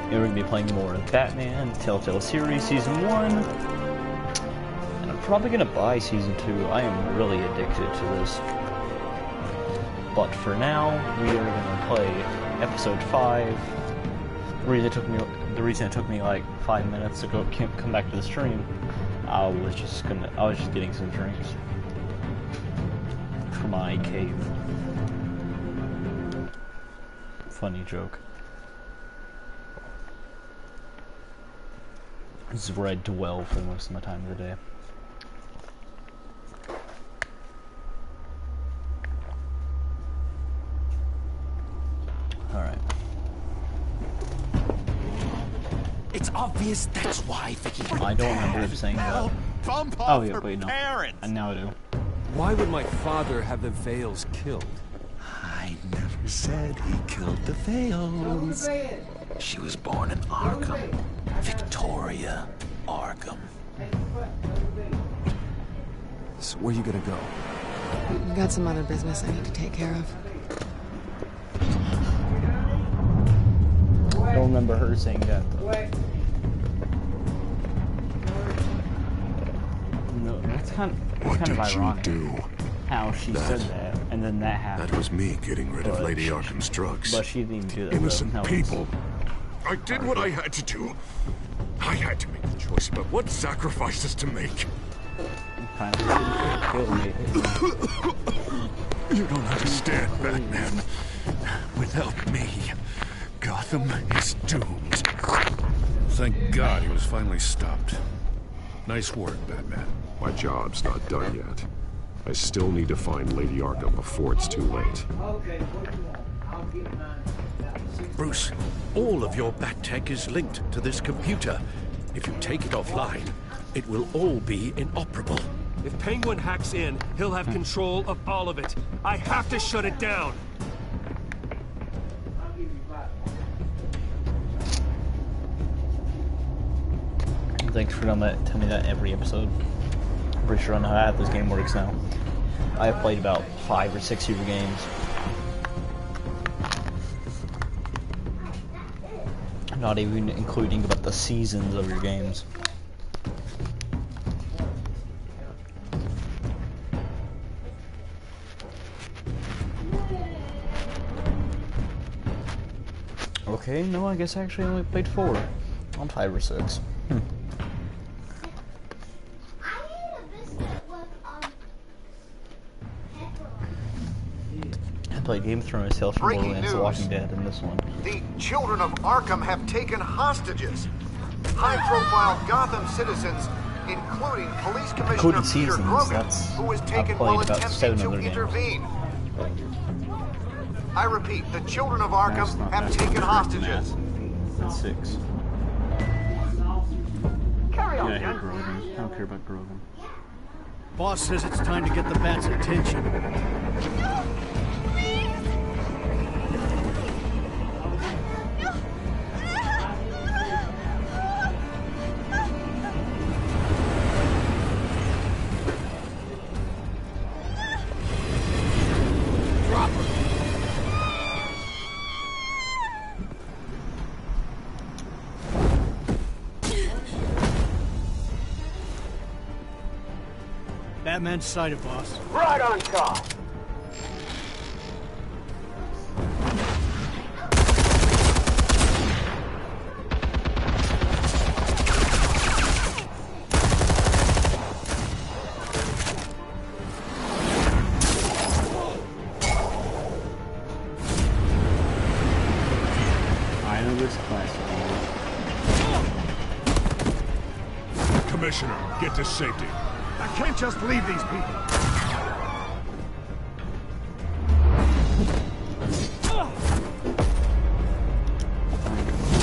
And we're going to be playing more of Batman Telltale series Season 1. And I'm probably going to buy Season 2. I am really addicted to this. But for now, we are going to play Episode 5. The reason it took me like 5 minutes to come back to the stream, I was just getting some drinks for my cave. Funny joke. This is where I dwell for most of my time of the day. Alright. It's obvious that's why Vicky. I don't remember him saying that. Oh yeah, wait, no. And now I do. Why would my father have the Vales killed? I never said he killed the Vales. She was born in Arkham. Victoria Arkham. So where you gonna go? I've got some other business I need to take care of. I don't remember her saying that though. No, that's kind of ironic. Do? How she said that, and then that happened. That was me getting rid of Lady Arkham's drugs. But she didn't even do that. Innocent people. I did what I had to do. I had to make the choice about what sacrifices to make. Kind of killed me. You don't understand, Batman. Without me, Gotham is doomed. Thank God he was finally stopped. Nice work, Batman. My job's not done yet. I still need to find Lady Arkham before it's too late. Bruce, all of your bat tech is linked to this computer. If you take it offline, it will all be inoperable. If Penguin hacks in, he'll have control of all of it. I have to shut it down. Thanks for telling me that every episode. I'm pretty sure I know how this game works now. I have played about 5 or 6 of your games. Not even including about the seasons of your games. Okay, no, I guess I actually only played 4. On 5 or 6. I played Game of Thrones, Tales from Borderlands, The Walking Dead, and this one. The children of Arkham have taken hostages. High-profile Gotham citizens, including Police Commissioner Peter Grogan, who was taken while attempting to intervene. I repeat, the children of Arkham have taken hostages. That's 6. Carry on, I hate Grogan. I don't care about Grogan. Boss says it's time to get the Bat's attention. Batman's sighted, boss. Right on top. I know this class. Commissioner, get to safety. I can't just leave these people.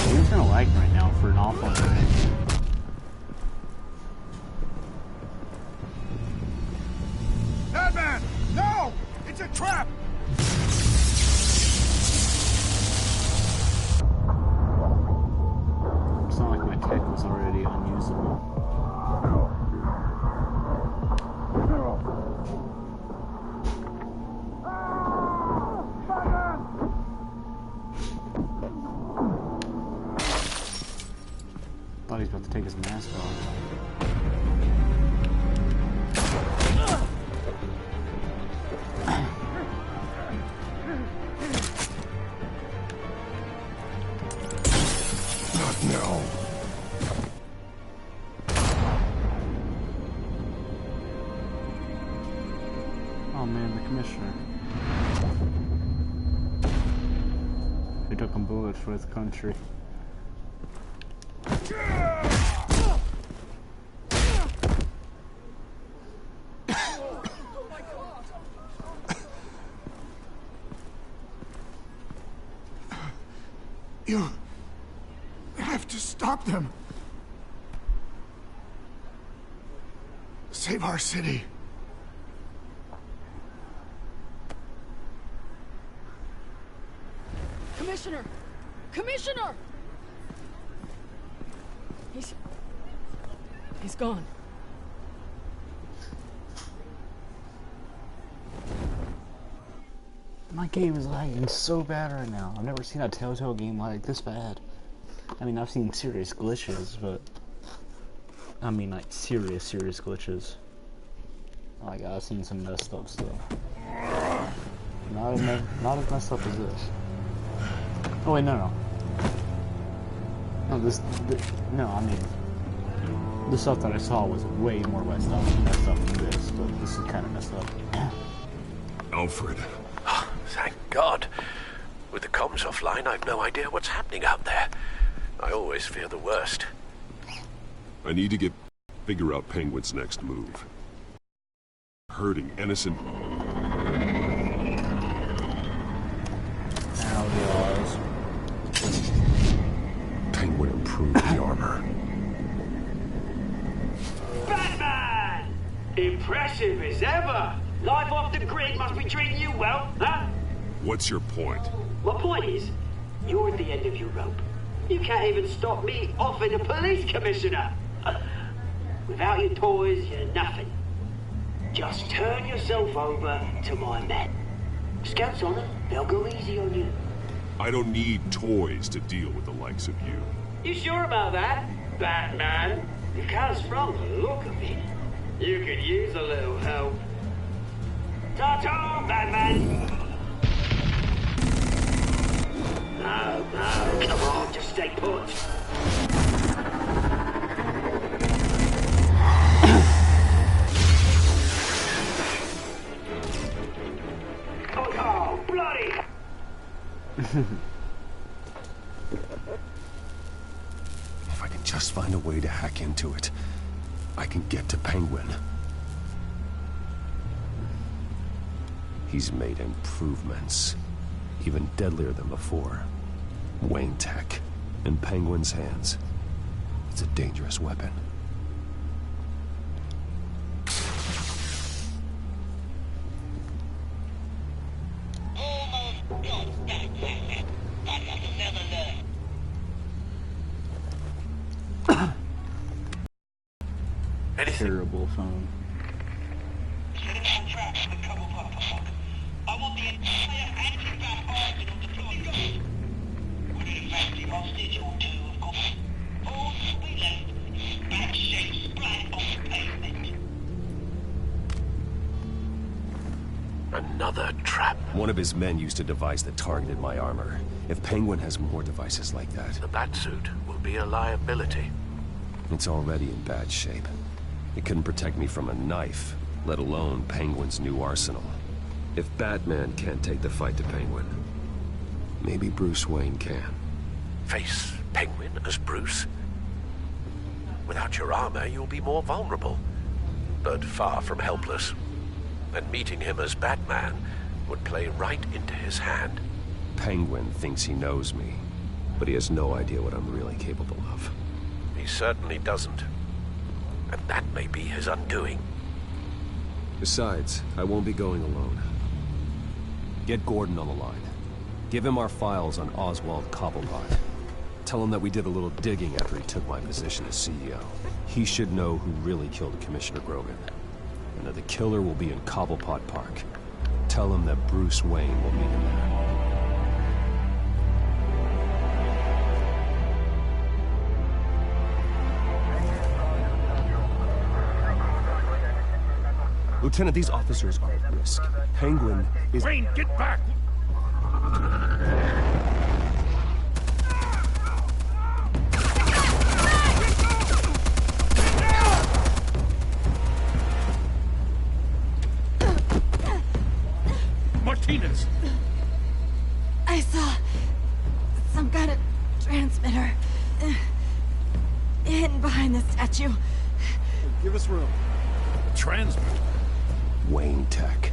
Game's kinda lag right now for an awful minute. Batman! No! It's a trap! It's not like my tech was already unusable. thought he was about to take his mask off. Not now. Oh man, the commissioner. He took a bullet for his country. You have to stop them. Save our city. Commissioner! Commissioner! He's gone. My game is lagging so bad right now. I've never seen a Telltale game like this bad. I mean, I've seen serious glitches, but... I mean, like, serious glitches. Oh my god, I've seen some messed up stuff. Not as messed up as this. Oh wait, no. No, no, I mean... The stuff that I saw was way more messed up than this, but this is kind of messed up. Alfred. Oh, thank God. With the comms offline, I've no idea what's happening out there. I always fear the worst. I need to figure out Penguin's next move. Hurting innocent... Penguin improved the armor. Batman! Impressive as ever. Life off the grid must be treating you well, huh? What's your point? My point is, you're at the end of your rope. You can't even stop me offing a police commissioner. Without your toys, you're nothing. Just turn yourself over to my men. Scouts on it, they'll go easy on you. I don't need toys to deal with the likes of you. You sure about that, Batman? Because from the look of it, you could use a little help. Ta-ta, Batman! No, come on, just stay put. Oh, bloody! If I can just find a way to hack into it, I can get to Penguin. He's made improvements, even deadlier than before. Wayne Tech, in Penguin's hands. It's a dangerous weapon. Terrible phone. I want the entire anti-bat arsenal deployed. With an effective hostage or two, of course. All that will be left is bad shape splat on the pavement. Another trap. One of his men used a device that targeted my armor. If Penguin has more devices like that... The Batsuit will be a liability. It's already in bad shape. It couldn't protect me from a knife, let alone Penguin's new arsenal. If Batman can't take the fight to Penguin, maybe Bruce Wayne can. Face Penguin as Bruce? Without your armor, you'll be more vulnerable, but far from helpless. And meeting him as Batman would play right into his hand. Penguin thinks he knows me, but he has no idea what I'm really capable of. He certainly doesn't. And that may be his undoing. Besides, I won't be going alone. Get Gordon on the line. Give him our files on Oswald Cobblepot. Tell him that we did a little digging after he took my position as CEO. He should know who really killed Commissioner Grogan, and that the killer will be in Cobblepot Park. Tell him that Bruce Wayne will meet him there. Lieutenant, these officers are at risk. Penguin is... Wayne, get back! Martinez! I saw some kind of transmitter hidden behind the statue. Give us room. A transmitter? Wayne Tech.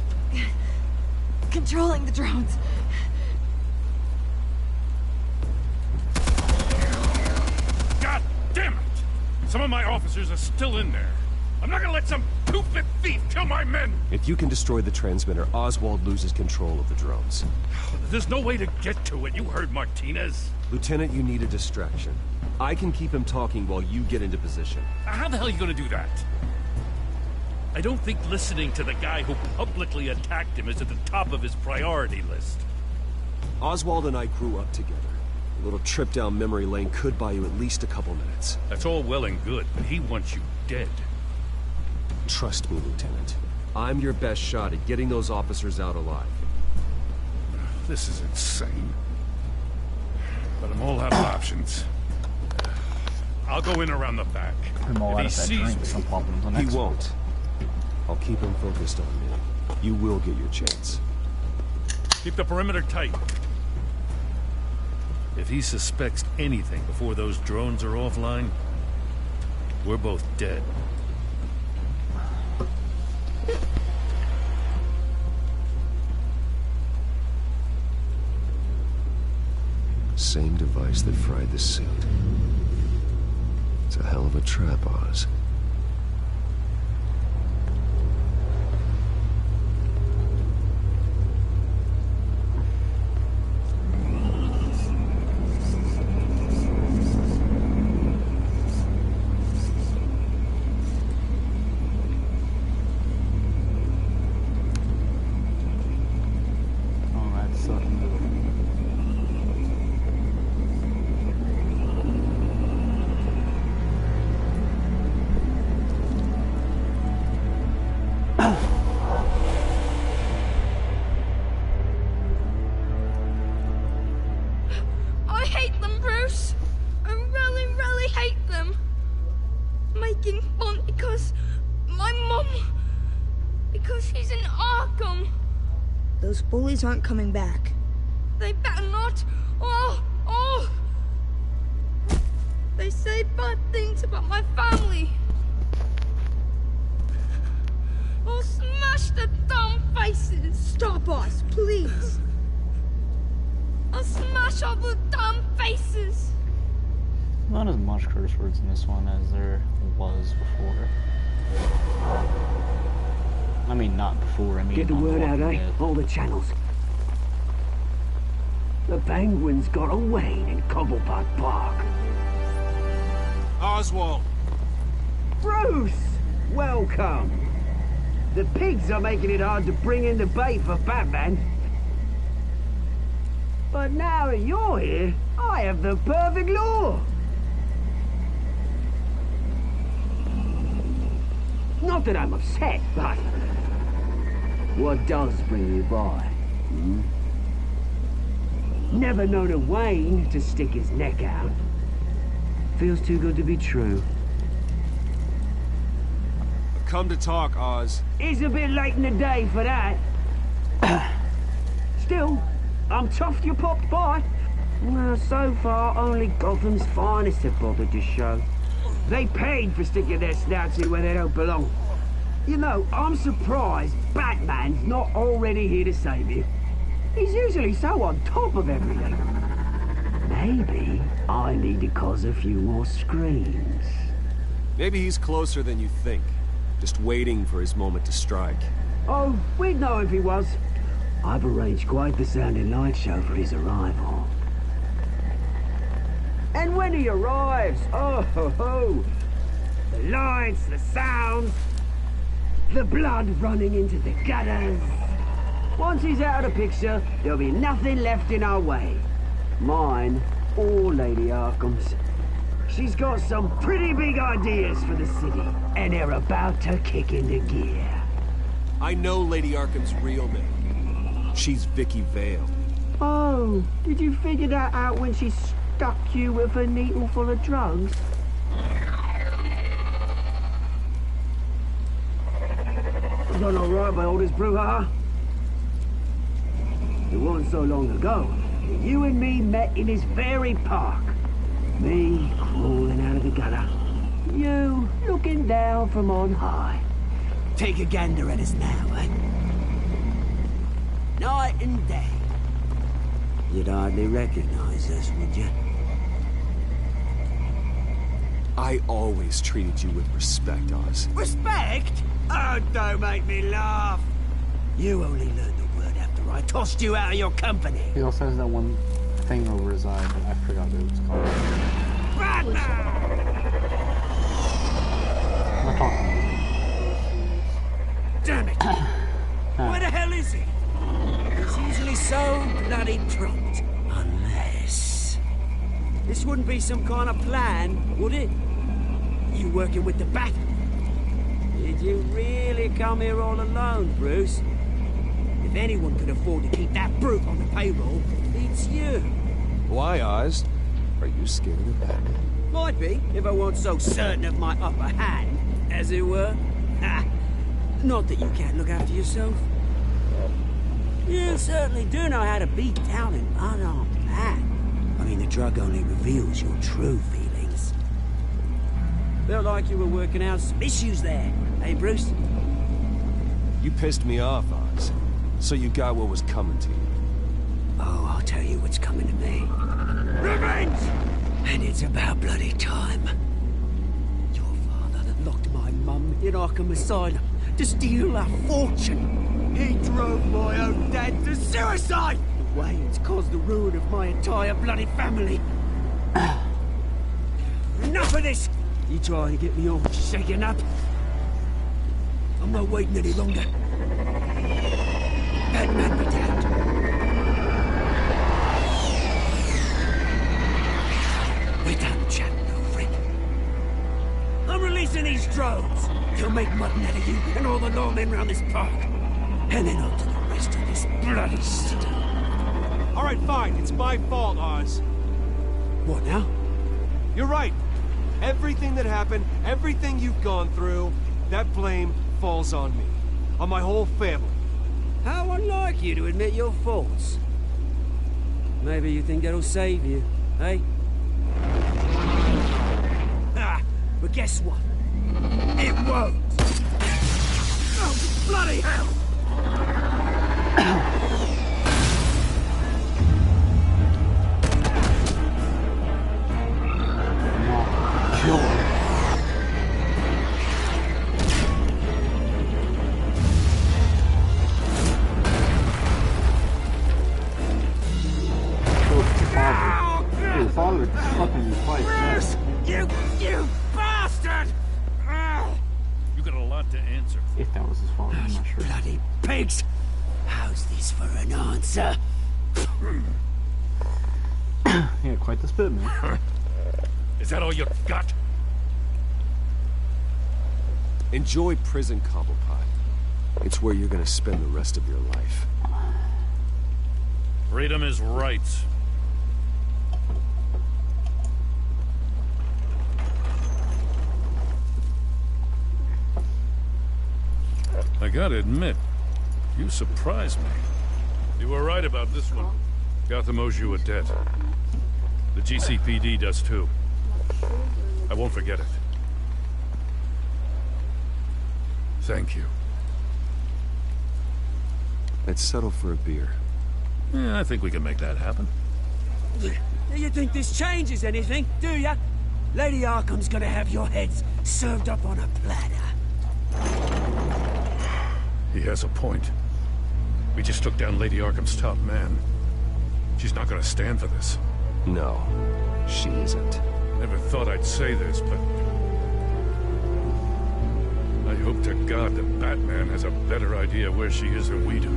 Controlling the drones. God damn it! Some of my officers are still in there. I'm not gonna let some two-bit thief kill my men! If you can destroy the transmitter, Oswald loses control of the drones. There's no way to get to it. You heard Martinez. Lieutenant, you need a distraction. I can keep him talking while you get into position. How the hell are you gonna do that? I don't think listening to the guy who publicly attacked him is at the top of his priority list. Oswald and I grew up together. A little trip down memory lane could buy you at least a couple minutes. That's all well and good, but he wants you dead. Trust me, Lieutenant. I'm your best shot at getting those officers out alive. This is insane. Let them all have options. I'll go in around the back. If he sees me, he won't. I'll keep him focused on me. You will get your chance. Keep the perimeter tight. If he suspects anything before those drones are offline, we're both dead. Same device that fried the suit. It's a hell of a trap, Oz. Those bullies aren't coming back. They better not. Oh! They say bad things about my family. I'll smash the dumb faces. Stop us, please. I'll smash all the dumb faces. Not as much curse words in this one as there was before. I mean, not before, I mean... Get the word out, eh? All the channels. The Penguin's got a Wayne in Cobblepot Park. Oswald! Bruce! Welcome! The pigs are making it hard to bring in the bait for Batman. But now that you're here, I have the perfect lure. Not that I'm upset, but... what does bring you by? Never known a Wayne to stick his neck out. Feels too good to be true. Come to talk, Oz. It's a bit late in the day for that. Still, I'm chuffed you popped by. Well, so far, only Gotham's finest have bothered to show. They paid for sticking their snouts in where they don't belong. You know, I'm surprised Batman's not already here to save you. He's usually so on top of everything. Maybe I need to cause a few more screams. Maybe he's closer than you think. Just waiting for his moment to strike. Oh, we'd know if he was. I've arranged quite the sounding light show for his arrival. And when he arrives, oh ho ho! The lights, the sounds, the blood running into the gutters. Once he's out of the picture, there'll be nothing left in our way. Mine or Lady Arkham's. She's got some pretty big ideas for the city, and they're about to kick into gear. I know Lady Arkham's real name. She's Vicky Vale. Oh, did you figure that out when she stuck you with a needle full of drugs? Done all right by oldest brouhaha. It wasn't so long ago that you and me met in this very park. Me crawling out of the gutter. You looking down from on high. Take a gander at us now, eh? Night and day. You'd hardly recognize us, would you? I always treated you with respect, Oz. Respect? Oh, don't make me laugh. You only learned the word after I tossed you out of your company. He also has that one thing over his eye, but I forgot what it was called. I'm talking. Damn it! Where the hell is he? He's usually so bloody prompt. Unless... This wouldn't be some kind of plan, would it? You working with the Bat? Did you really come here all alone, Bruce? If anyone could afford to keep that brute on the payroll, it's you. Why, Oz? Are you scared of Batman? Might be, if I weren't so certain of my upper hand, as it were. Ha! Not that you can't look after yourself. You certainly do know how to beat down an unarmed man. I mean, the drug only reveals your true feelings. Felt like you were working out some issues there, eh, Bruce? You pissed me off, Oz. So you got what was coming to you. Oh, I'll tell you what's coming to me. Revenge! And it's about bloody time. Your father that locked my mum in Arkham Asylum to steal a fortune. He drove my own dad to suicide! The way it's caused the ruin of my entire bloody family. Enough of this! You try and get me all shaken up. I'm not waiting any longer. Batman be damned. We're done chatting over it. I'm releasing these drones. They'll make mutton out of you and all the lawmen around this park. And then on to the rest of this bloody city. All right, fine. It's my fault, Oz. What now? You're right. Everything that happened, everything you've gone through, that blame falls on me. On my whole family. How unlike you to admit your faults. Maybe you think that'll save you, eh? Ah, but guess what? It won't! Oh, bloody hell! Kill him. Your father fucking you twice. You bastard! You got a lot to answer. If that was his father, I'm not sure. Bloody pigs! How's this for an answer? Yeah, quite the spit, man. Is that all you got? Enjoy prison, Cobblepot. It's where you're gonna spend the rest of your life. Freedom is rights. I gotta admit, you surprised me. You were right about this one. Gotham owes you a debt. The GCPD does too. I won't forget it. Thank you. Let's settle for a beer. Yeah, I think we can make that happen. Do you think this changes anything, do ya? Lady Arkham's gonna have your heads served up on a platter. He has a point. We just took down Lady Arkham's top man. She's not gonna stand for this. No, she isn't. Never thought I'd say this, but... I hope to God that Batman has a better idea where she is than we do.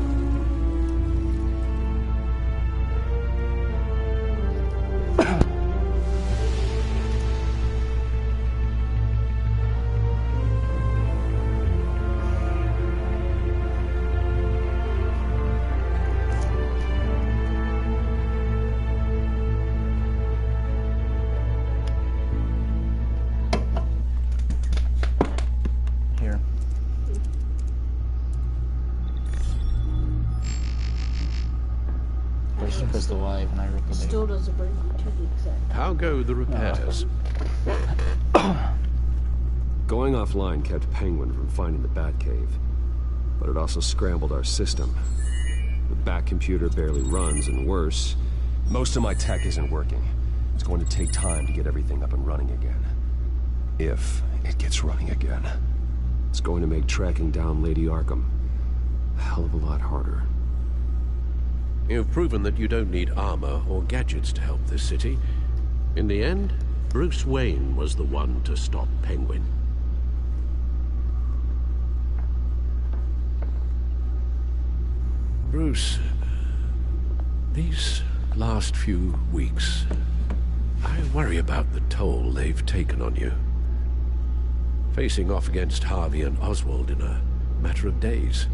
still alive and I ripped the baby. Still doesn't bring you to the exact. How go the repairs? Going offline kept Penguin from finding the Batcave, but it also scrambled our system. The Bat computer barely runs, and worse, most of my tech isn't working. It's going to take time to get everything up and running again. If it gets running again. It's going to make tracking down Lady Arkham a hell of a lot harder. You've proven that you don't need armor or gadgets to help this city. In the end, Bruce Wayne was the one to stop Penguin. Bruce, these last few weeks, I worry about the toll they've taken on you. Facing off against Harvey and Oswald in a matter of days.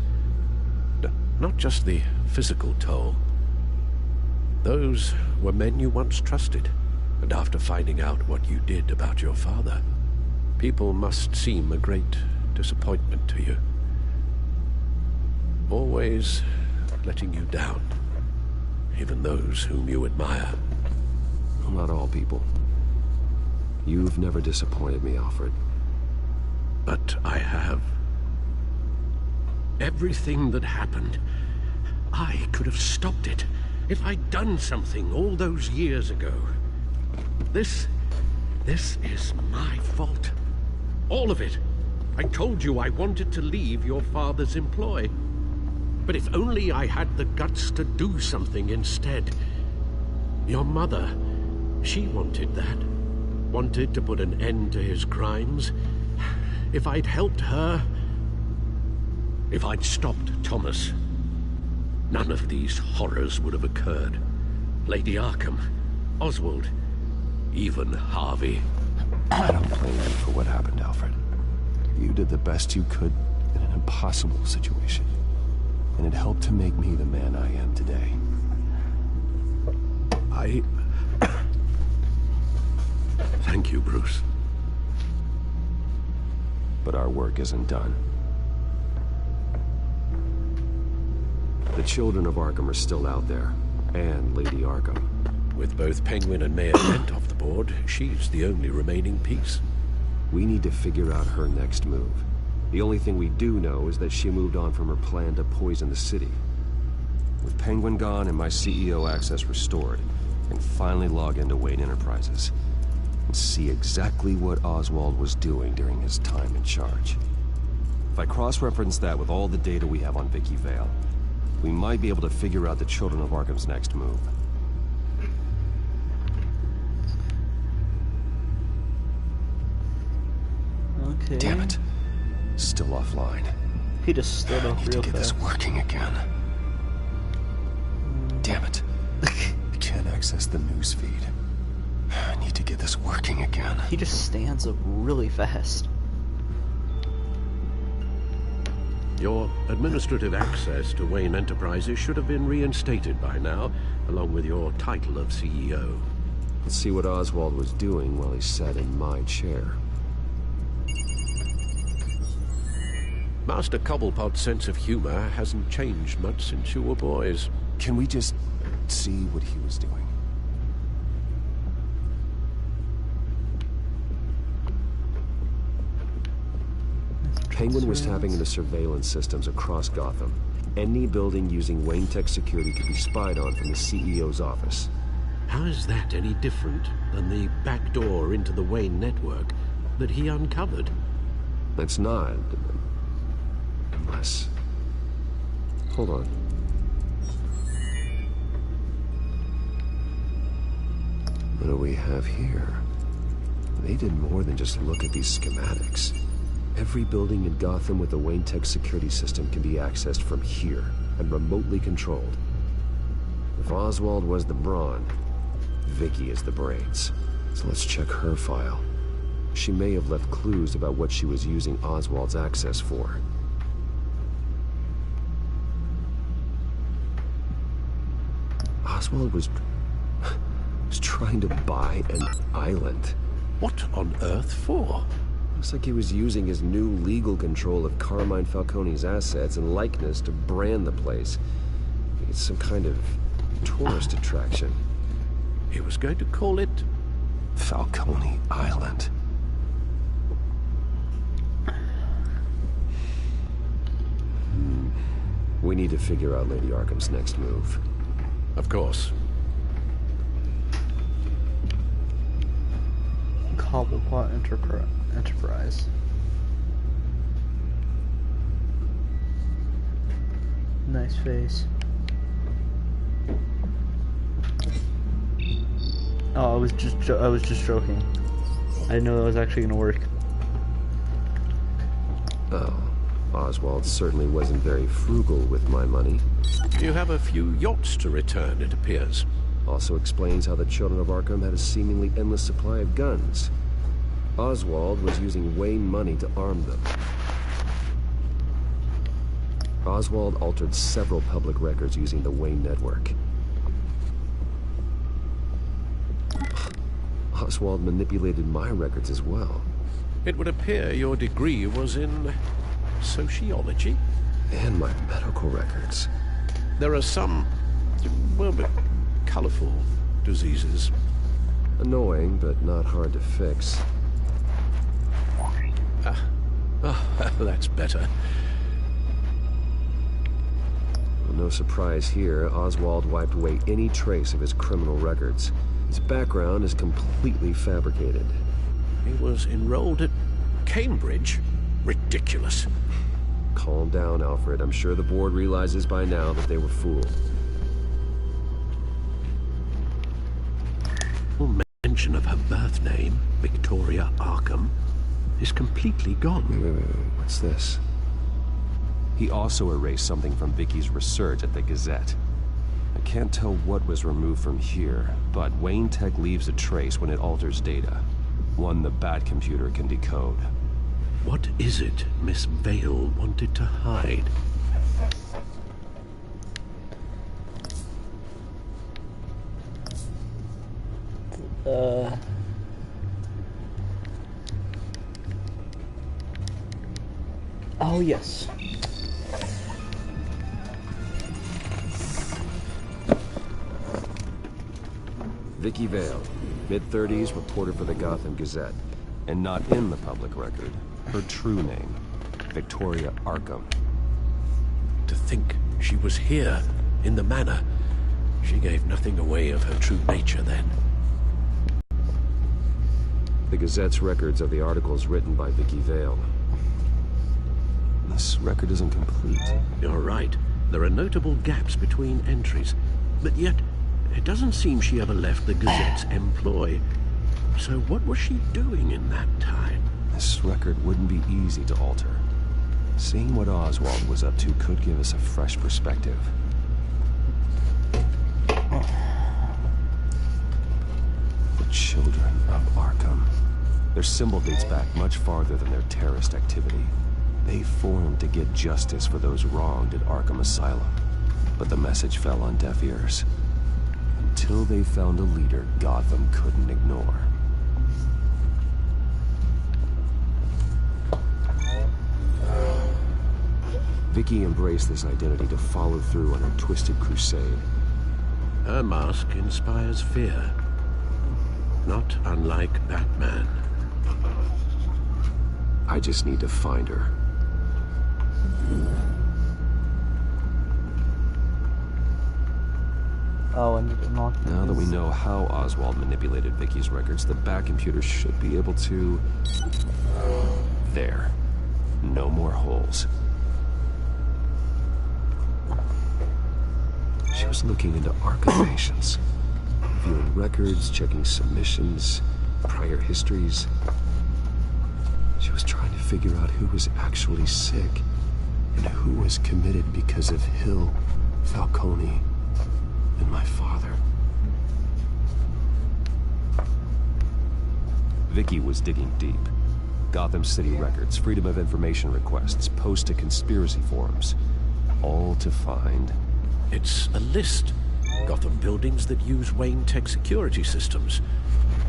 Not just the physical toll. Those were men you once trusted, and after finding out what you did about your father, people must seem a great disappointment to you. Always letting you down, even those whom you admire. Well, not all people. You've never disappointed me, Alfred. But I have. Everything that happened, I could have stopped it if I'd done something all those years ago. This is my fault. All of it. I told you I wanted to leave your father's employ. But if only I had the guts to do something instead. Your mother, she wanted that. Wanted to put an end to his crimes. If I'd helped her, if I'd stopped Thomas, none of these horrors would have occurred. Lady Arkham, Oswald, even Harvey. I don't blame you for what happened, Alfred. You did the best you could in an impossible situation. And it helped to make me the man I am today. Thank you, Bruce. But our work isn't done. The children of Arkham are still out there, and Lady Arkham. With both Penguin and Mayor Dent off the board, she's the only remaining piece. We need to figure out her next move. The only thing we do know is that she moved on from her plan to poison the city. With Penguin gone and my CEO access restored, I can finally log into Wayne Enterprises and see exactly what Oswald was doing during his time in charge. If I cross-reference that with all the data we have on Vicky Vale, we might be able to figure out the Children of Arkham's next move. Okay. Damn it. Still offline. He just stood up real fast. I need to get this working again. Damn it. I can't access the news feed. I need to get this working again. He just stands up really fast. Your administrative access to Wayne Enterprises should have been reinstated by now, along with your title of CEO. Let's see what Oswald was doing while he sat in my chair. Master Cobblepot's sense of humor hasn't changed much since you were boys. Can we just see what he was doing? Penguin was tapping into surveillance systems across Gotham. Any building using Wayne Tech security could be spied on from the CEO's office. How is that any different than the back door into the Wayne network that he uncovered? It's not. Unless... Hold on. What do we have here? They did more than just look at these schematics. Every building in Gotham with a Wayne Tech security system can be accessed from here and remotely controlled. If Oswald was the brawn, Vicky is the brains. So let's check her file. She may have left clues about what she was using Oswald's access for. Oswald was trying to buy an island. What on earth for? Looks like he was using his new legal control of Carmine Falcone's assets and likeness to brand the place. It's some kind of Tourist attraction. He was going to call it Falcone Island. We need to figure out Lady Arkham's next move. Of course. Cobblepot Enterprise. Nice face. Oh, I was just joking. I didn't know that was actually gonna work. Oh, Oswald certainly wasn't very frugal with my money. You have a few yachts to return, it appears. Also explains how the children of Arkham had a seemingly endless supply of guns. Oswald was using Wayne money to arm them. Oswald altered several public records using the Wayne network. Oswald manipulated my records as well. It would appear your degree was in sociology? And my medical records. There are some, well, but colorful diseases. Annoying, but not hard to fix. That's better. Well, no surprise here, Oswald wiped away any trace of his criminal records. His background is completely fabricated. He was enrolled at Cambridge? Ridiculous. Calm down, Alfred. I'm sure the board realizes by now that they were fooled. All mention of her birth name, Victoria Arkham, is completely gone. Wait. What's this? He also erased something from Vicky's research at the Gazette. I can't tell what was removed from here, but Wayne Tech leaves a trace when it alters data. One the Bat computer can decode. What is it Miss Vale wanted to hide? Oh, yes. Vicky Vale, mid-30s, reporter for the Gotham Gazette. And not in the public record. Her true name, Victoria Arkham. To think she was here, in the manor. She gave nothing away of her true nature then. The Gazette's records of the articles written by Vicky Vale. This record isn't complete. You're right. There are notable gaps between entries. But yet, it doesn't seem she ever left the Gazette's employ. So what was she doing in that time? This record wouldn't be easy to alter. Seeing what Oswald was up to could give us a fresh perspective. The children of Arkham. Their symbol dates back much farther than their terrorist activity. They formed to get justice for those wronged at Arkham Asylum. But the message fell on deaf ears. Until they found a leader Gotham couldn't ignore. Vicky embraced this identity to follow through on her twisted crusade. Her mask inspires fear. Not unlike Batman. I just need to find her. Oh, and not. Now that we know how Oswald manipulated Vicky's records, the Bat computer should be able to... There. No more holes. She was looking into Arkham patients. Viewing records, checking submissions, prior histories. She was trying to figure out who was actually sick and who was committed because of Hill, Falcone, and my father. Vicky was digging deep. Gotham City records, Freedom of Information requests, posts to conspiracy forums. All to find... It's a list. Gotham buildings that use Wayne Tech security systems.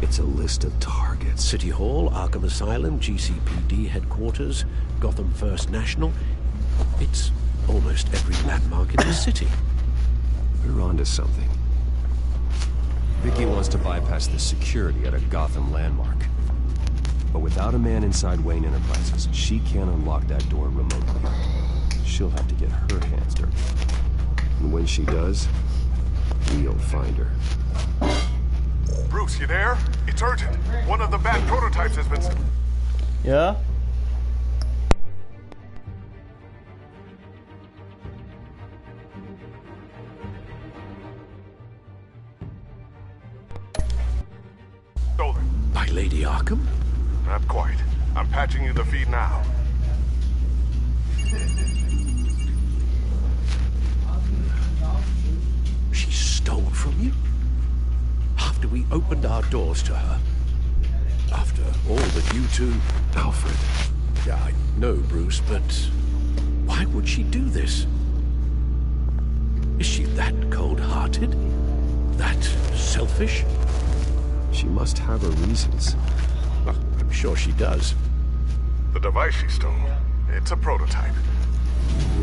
It's a list of targets. City Hall, Arkham Asylum, GCPD headquarters, Gotham First National. It's almost every landmark in the city. We're onto something. Vicky wants to bypass the security at a Gotham landmark. But without a man inside Wayne Enterprises, she can't unlock that door remotely. She'll have to get her hands dirty. And when she does, we'll find her. Bruce, you there? It's urgent. One of the bad prototypes has been... Yeah? Stolen. By Lady Arkham? Not quite. I'm patching you the feed now. She stole from you? After we opened our doors to her? After all that you two... Alfred. Yeah, I know, Bruce, but... why would she do this? Is she that cold-hearted? That selfish? She must have her reasons. Well, I'm sure she does. The device she stole, it's a prototype.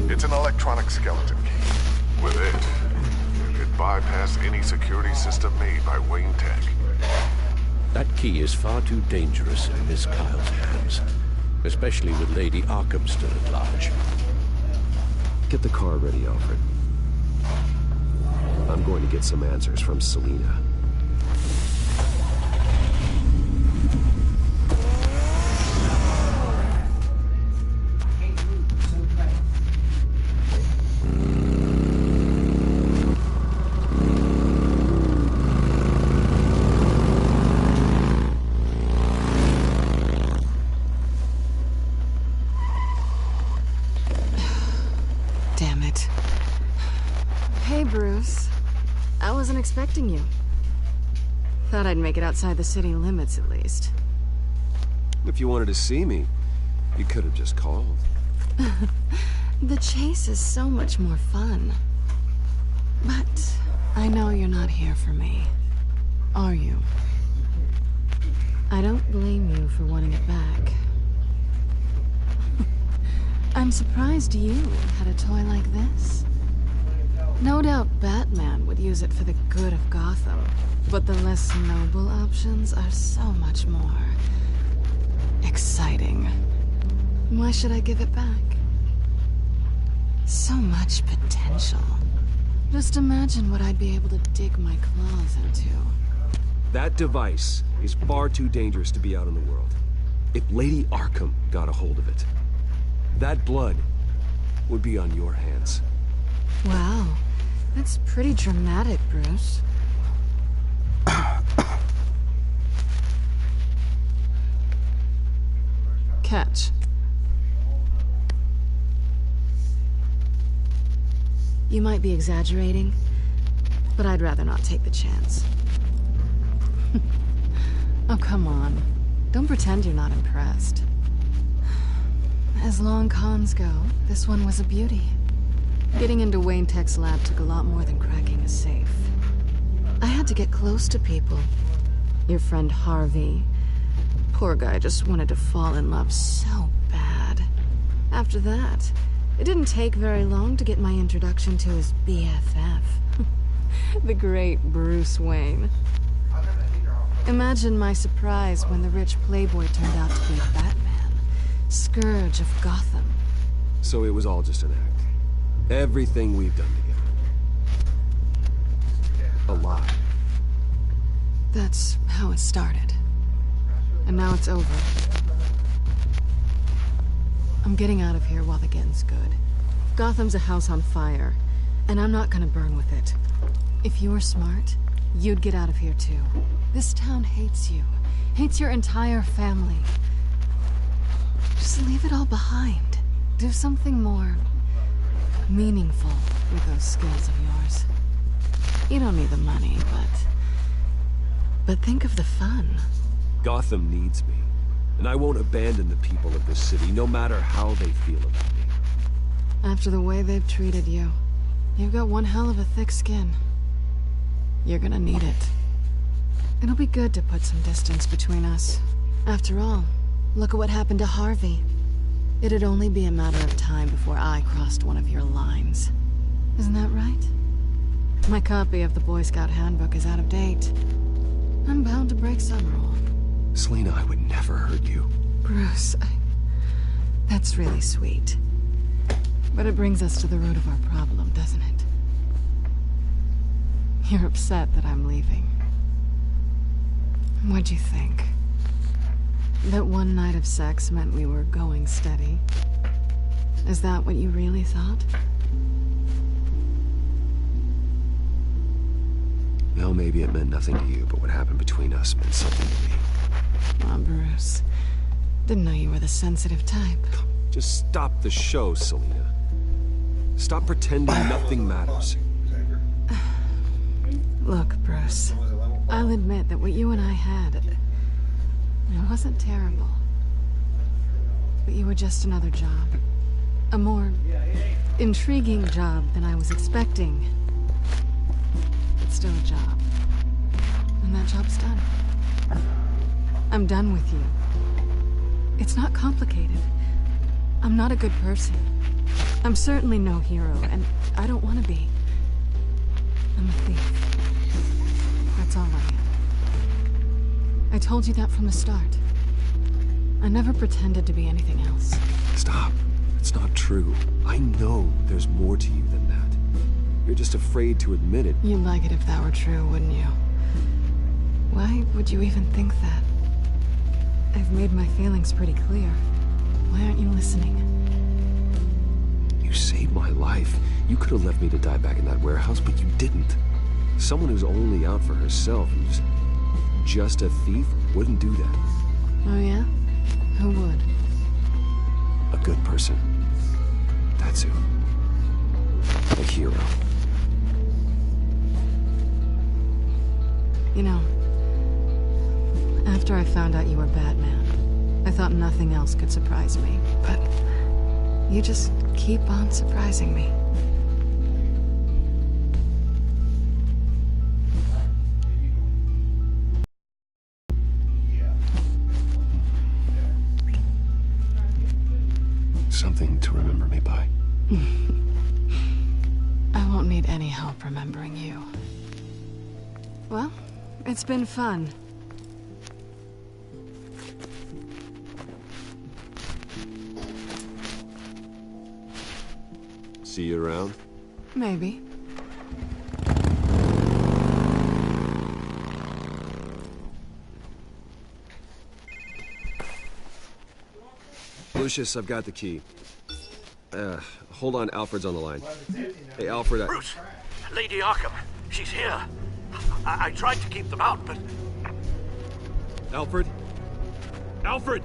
It's an electronic skeleton key. With it, you could bypass any security system made by Wayne Tech. That key is far too dangerous in Miss Kyle's hands. Especially with Lady Arkham still at large. Get the car ready, Alfred. I'm going to get some answers from Selina. Damn it. Hey, Bruce. I wasn't expecting you. Thought I'd make it outside the city limits, at least. If you wanted to see me, you could have just called. The chase is so much more fun. But I know you're not here for me. Are you? I don't blame you for wanting it back. I'm surprised you had a toy like this. No doubt Batman would use it for the good of Gotham, but the less noble options are so much more exciting. Why should I give it back? So much potential. Just imagine what I'd be able to dig my claws into. That device is far too dangerous to be out in the world. If Lady Arkham got a hold of it, that blood would be on your hands. Wow, that's pretty dramatic, Bruce. Catch. You might be exaggerating, but I'd rather not take the chance. Oh, come on. Don't pretend you're not impressed. As long cons go, this one was a beauty. Getting into Wayne Tech's lab took a lot more than cracking a safe. I had to get close to people. Your friend Harvey. Poor guy just wanted to fall in love so bad. After that, it didn't take very long to get my introduction to his BFF. The great Bruce Wayne. Imagine my surprise when the rich playboy turned out to be Batman. Scourge of Gotham. So it was all just an act. Everything we've done together. A lie. That's how it started. And now it's over. I'm getting out of here while the getting's good. Gotham's a house on fire, and I'm not gonna burn with it. If you were smart, you'd get out of here too. This town hates you. Hates your entire family. Just leave it all behind. Do something more meaningful with those skills of yours. You don't need the money, but think of the fun. Gotham needs me, and I won't abandon the people of this city, no matter how they feel about me. After the way they've treated you, you've got one hell of a thick skin. You're gonna need it. It'll be good to put some distance between us. After all, look at what happened to Harvey. It'd only be a matter of time before I crossed one of your lines. Isn't that right? My copy of the Boy Scout Handbook is out of date. I'm bound to break some rule. Selena, I would never hurt you. Bruce, that's really sweet. But it brings us to the root of our problem, doesn't it? You're upset that I'm leaving. What'd you think? That one night of sex meant we were going steady? Is that what you really thought? Well, maybe it meant nothing to you, but what happened between us meant something to me. Aw, Bruce. Didn't know you were the sensitive type. Just stop the show, Selena. Stop pretending nothing matters. Look, Bruce. I'll admit that what you and I had, it wasn't terrible. But you were just another job. A more intriguing job than I was expecting. But still a job. And that job's done. I'm done with you. It's not complicated. I'm not a good person. I'm certainly no hero, and I don't want to be. I'm a thief. That's all I am. I told you that from the start. I never pretended to be anything else. Stop. It's not true. I know there's more to you than that. You're just afraid to admit it. You'd like it if that were true, wouldn't you? Why would you even think that? I've made my feelings pretty clear. Why aren't you listening? You saved my life. You could have left me to die back in that warehouse, but you didn't. Someone who's only out for herself, who's just a thief, wouldn't do that. Oh yeah? Who would? A good person. That's who. A hero. You know, after I found out you were Batman, I thought nothing else could surprise me. But you just keep on surprising me. Something to remember me by. I won't need any help remembering you. Well, it's been fun. See you around? Maybe. Lucius, I've got the key. Hold on, Alfred's on the line. Hey, Alfred, Bruce, Lady Arkham, she's here. I tried to keep them out, but... Alfred? Alfred!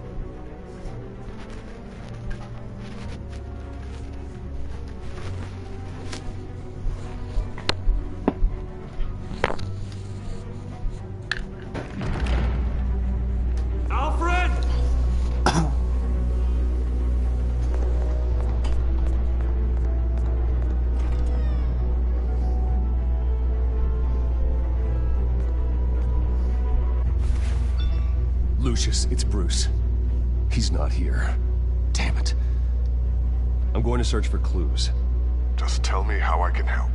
Alfred! Lucius, it's Bruce. He's not here. Damn it. I'm going to search for clues. Just tell me how I can help.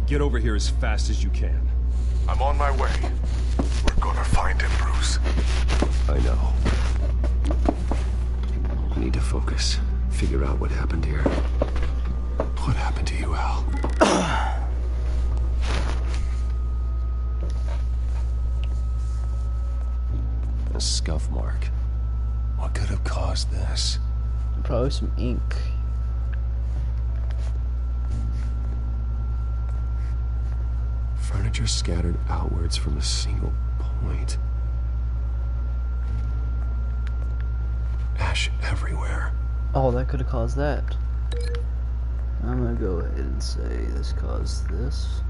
Get over here as fast as you can. I'm on my way. We're gonna find him, Bruce. I know. I need to focus. Figure out what happened here. What happened to you, Al? A scuff mark. What could have caused this? Probably some ink. Furniture scattered outwards from a single point. Ash everywhere. Oh, that could have caused that. I'm gonna go ahead and say this caused this.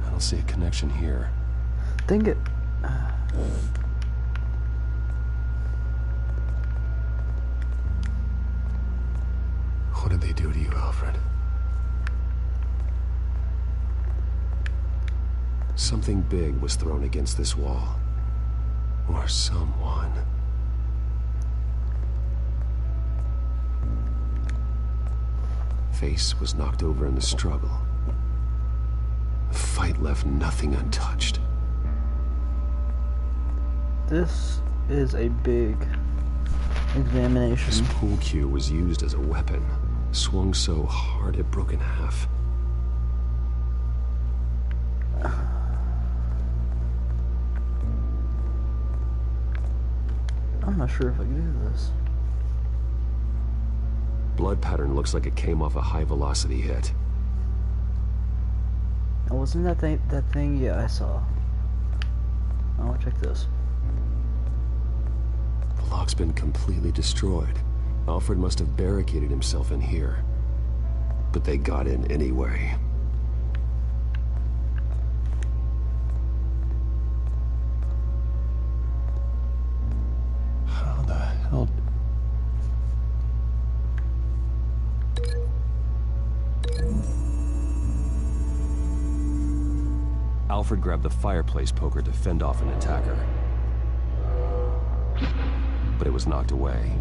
I don't see a connection here. Think it. What did they do to you, Alfred? Something big was thrown against this wall. Or someone. face was knocked over in the struggle. The fight left nothing untouched. This is a big examination. His pool cue was used as a weapon, swung so hard it broke in half. I'm not sure if I can do this. Blood pattern looks like it came off a high-velocity hit. Oh, wasn't that thing? Yeah, I saw. Oh, check this. The lock's been completely destroyed. Alfred must have barricaded himself in here. But they got in anyway. How the hell... Alfred grabbed the fireplace poker to fend off an attacker. But it was knocked away.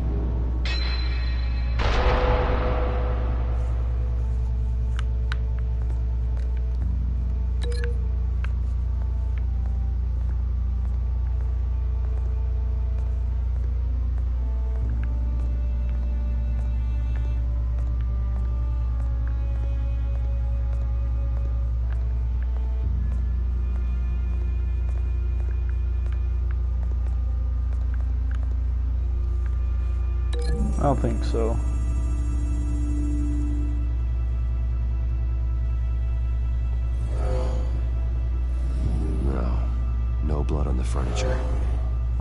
I don't think so. No. No blood on the furniture.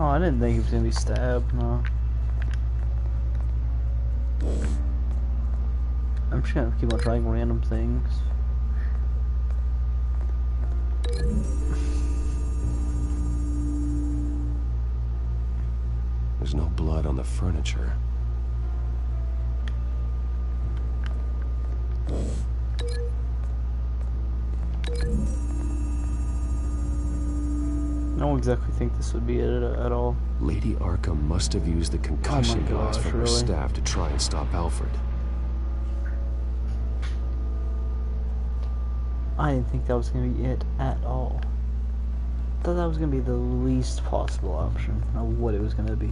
Oh, I didn't think he was gonna be stabbed, no. I'm just gonna keep on trying random things. There's no blood on the furniture. I don't exactly think this would be it at all. Lady Arkham must have used the concussion gas from her staff to try and stop Alfred. I didn't think that was going to be it at all. I thought that was going to be the least possible option of what it was going to be.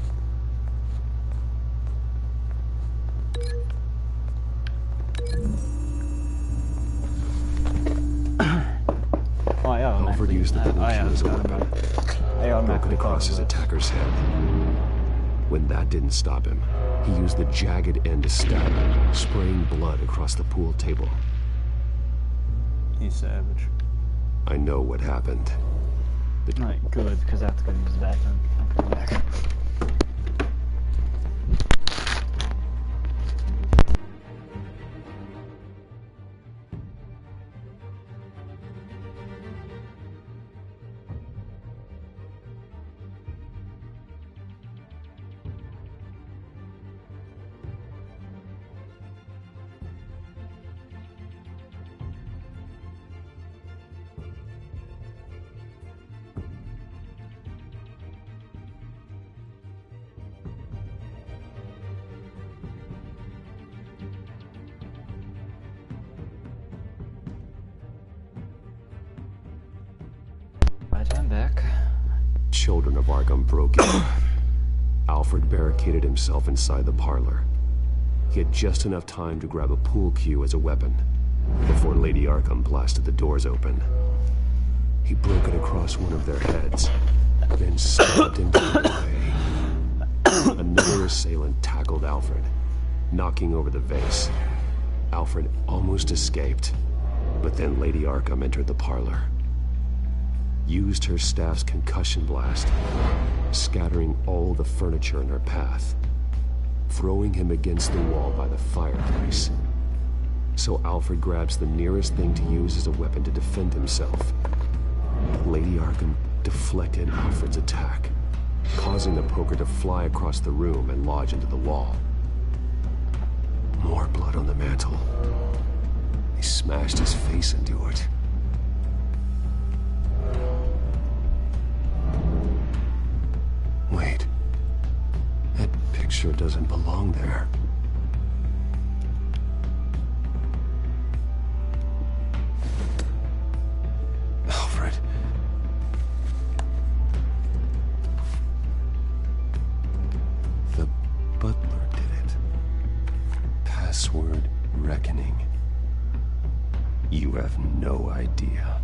Oh, Alfred used the pool cue as a weapon. Broke it across his attacker's head. When that didn't stop him, he used the jagged end to stab him, spraying blood across the pool table. He's savage. I know what happened. Alright, good, because that's going to use back then. I'm coming back. I'm back. Children of Arkham broke in. Alfred barricaded himself inside the parlor. He had just enough time to grab a pool cue as a weapon before Lady Arkham blasted the doors open. He broke it across one of their heads, then stabbed into the way. Another assailant tackled Alfred, knocking over the vase. Alfred almost escaped, but then Lady Arkham entered the parlor. Used her staff's concussion blast, scattering all the furniture in her path, throwing him against the wall by the fireplace. So Alfred grabs the nearest thing to use as a weapon to defend himself. Lady Arkham deflected Alfred's attack, causing the poker to fly across the room and lodge into the wall. More blood on the mantel. They smashed his face into it. Wait. That picture doesn't belong there. idea.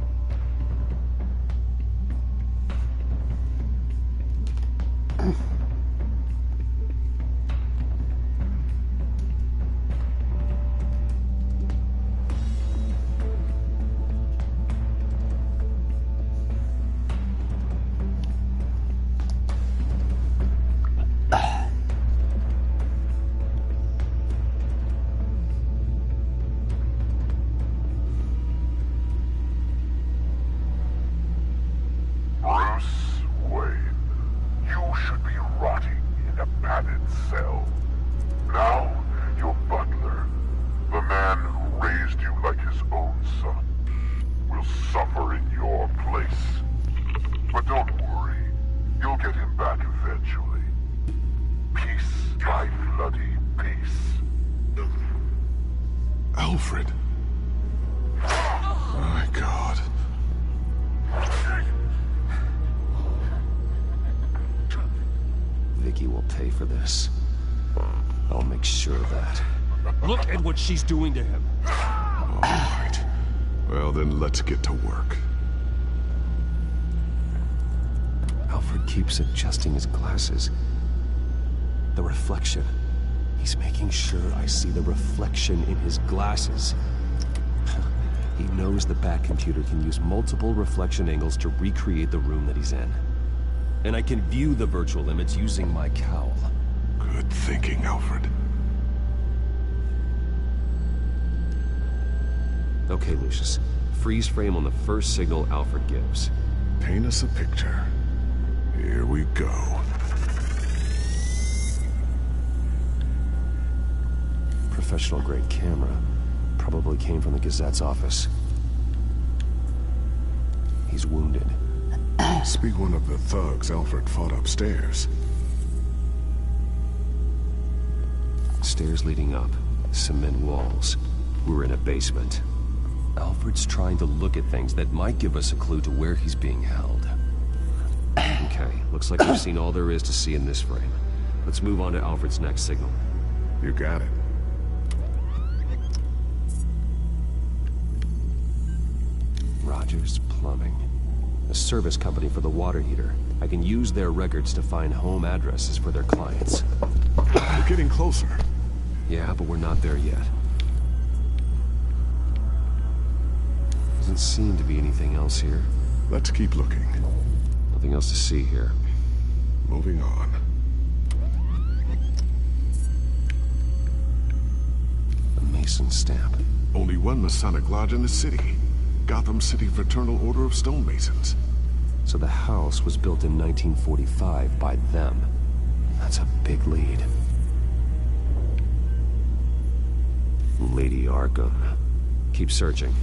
Alfred. My God. Vicky will pay for this. I'll make sure of that. Look at what she's doing to him. All right. Well, then let's get to work. Alfred keeps adjusting his glasses. The reflection. He's making sure I see the reflection in his glasses. He knows the Batcomputer can use multiple reflection angles to recreate the room that he's in. And I can view the virtual limits using my cowl. Good thinking, Alfred. Okay, Lucius. Freeze frame on the first signal Alfred gives. Paint us a picture. Here we go. Professional-grade camera. Probably came from the Gazette's office. He's wounded. Must be one of the thugs Alfred fought upstairs. Stairs leading up. Cement walls. We're in a basement. Alfred's trying to look at things that might give us a clue to where he's being held. Okay, looks like we've seen all there is to see in this frame. Let's move on to Alfred's next signal. You got it. Rogers Plumbing. A service company for the water heater. I can use their records to find home addresses for their clients. We're getting closer. Yeah, but we're not there yet. Doesn't seem to be anything else here. Let's keep looking. Nothing else to see here. Moving on. A Mason stamp. Only one Masonic lodge in the city. Gotham City Fraternal Order of Stonemasons. So the house was built in 1945 by them. That's a big lead. Lady Arkham. Keep searching.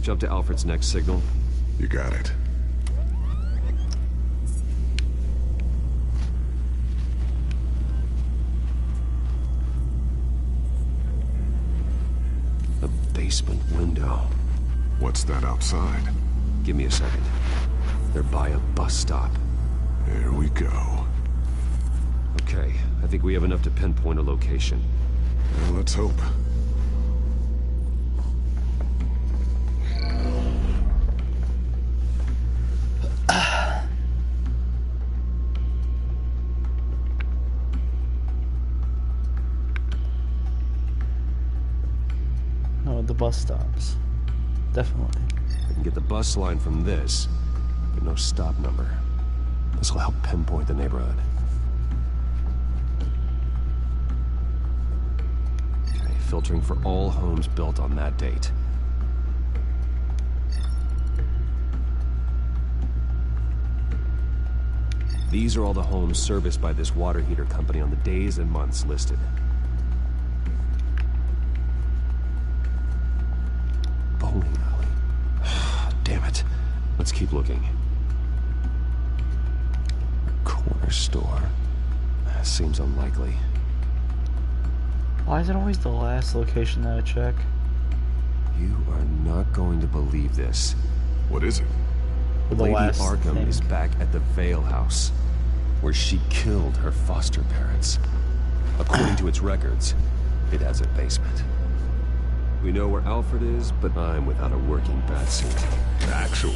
Jump to Alfred's next signal. You got it. The basement window. What's that outside? Give me a second. They're by a bus stop. There we go. Okay, I think we have enough to pinpoint a location. Well, let's hope. No, the bus stops. Definitely. I can get the bus line from this, but no stop number. This will help pinpoint the neighborhood. Okay, filtering for all homes built on that date. These are all the homes serviced by this water heater company on the days and months listed. Bowling alley. Damn it. Let's keep looking. Corner store. Seems unlikely. Why is it always the last location that I check? You are not going to believe this. What is it? Lady Arkham is back at the Vale House, where she killed her foster parents. According to its records, it has a basement. We know where Alfred is, but I'm without a working batsuit. Actually,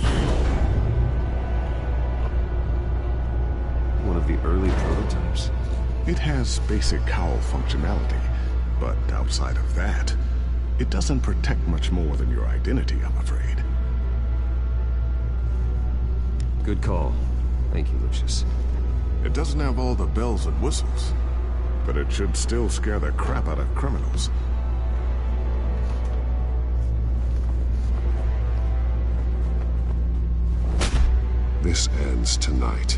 one of the early prototypes? it has basic cowl functionality, but outside of that, it doesn't protect much more than your identity, I'm afraid. Good call. Thank you, Lucius. It doesn't have all the bells and whistles, but it should still scare the crap out of criminals. This ends tonight.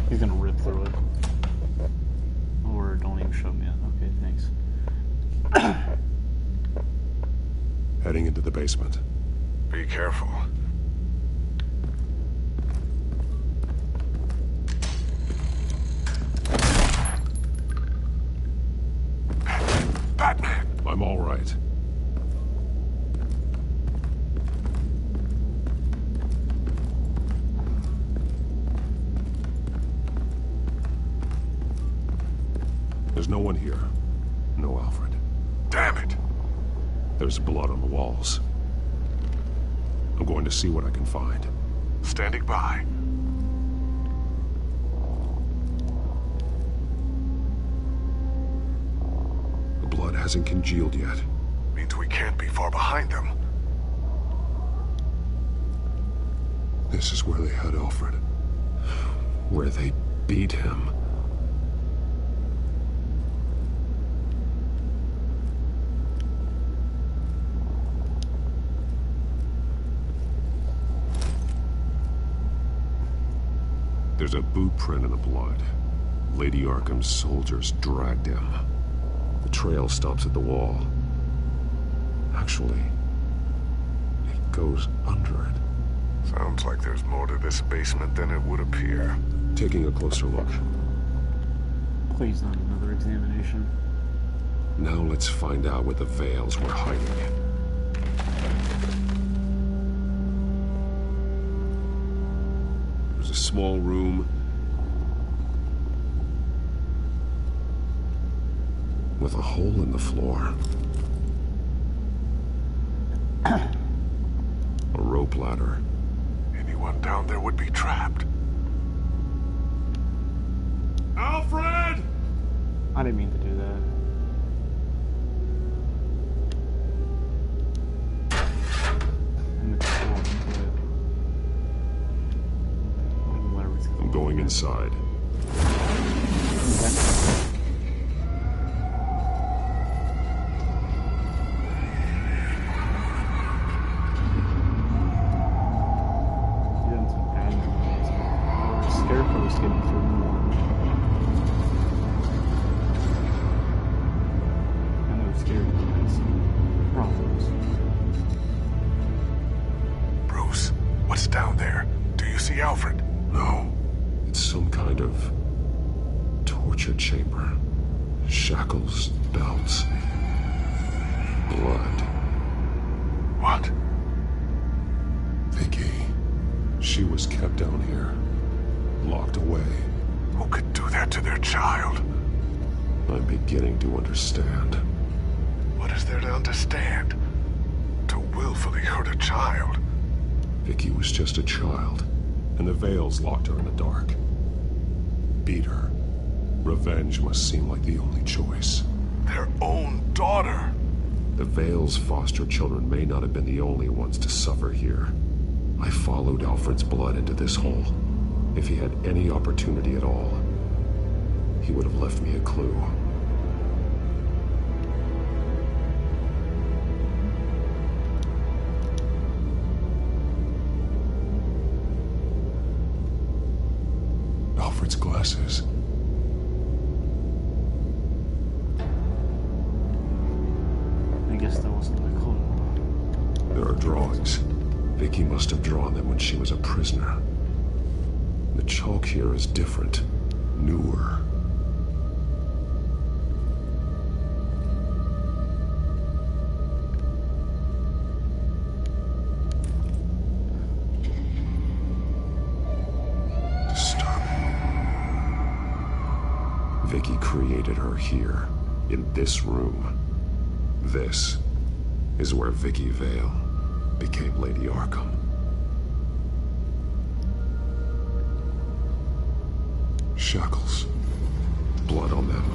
He's gonna rip through it. Or don't even show me it. Okay, thanks. Heading into the basement. Be careful. Batman! I'm all right. There's no one here. No Alfred. Damn it! There's blood on the walls. I'm going to see what I can find. Standing by. The blood hasn't congealed yet. Means we can't be far behind them. This is where they had Alfred. Where they beat him. There's a boot print in the blood. Lady Arkham's soldiers dragged him. The trail stops at the wall. Actually, it goes under it. Sounds like there's more to this basement than it would appear. Taking a closer look. Please not another examination. Now let's find out what the Veils were hiding. There's a small room with a hole in the floor. A rope ladder. Anyone down there would be trapped. Alfred! I didn't mean to do that. I'm going inside. Scarecrow's getting through more. I know Scarecrow's problems. Bruce, what's down there? Do you see Alfred? No. It's some kind of torture chamber. Shackles, belts, blood. What? Vicky. She was kept down here. Locked away. Who could do that to their child? I'm beginning to understand. What is there to understand? To willfully hurt a child? Vicky was just a child, and the Veils locked her in the dark. Beat her. Revenge must seem like the only choice. Their own daughter! The Veils' foster children may not have been the only ones to suffer here. I followed Alfred's blood into this hole. If he had any opportunity at all, he would have left me a clue. Alfred's glasses. I guess that wasn't a clue. There are drawings. Vicky must have drawn them when she was a prisoner. The chalk here is different, newer. Vicky created her here, in this room. This is where Vicky Vale became Lady Arkham. Shackles. Blood on them.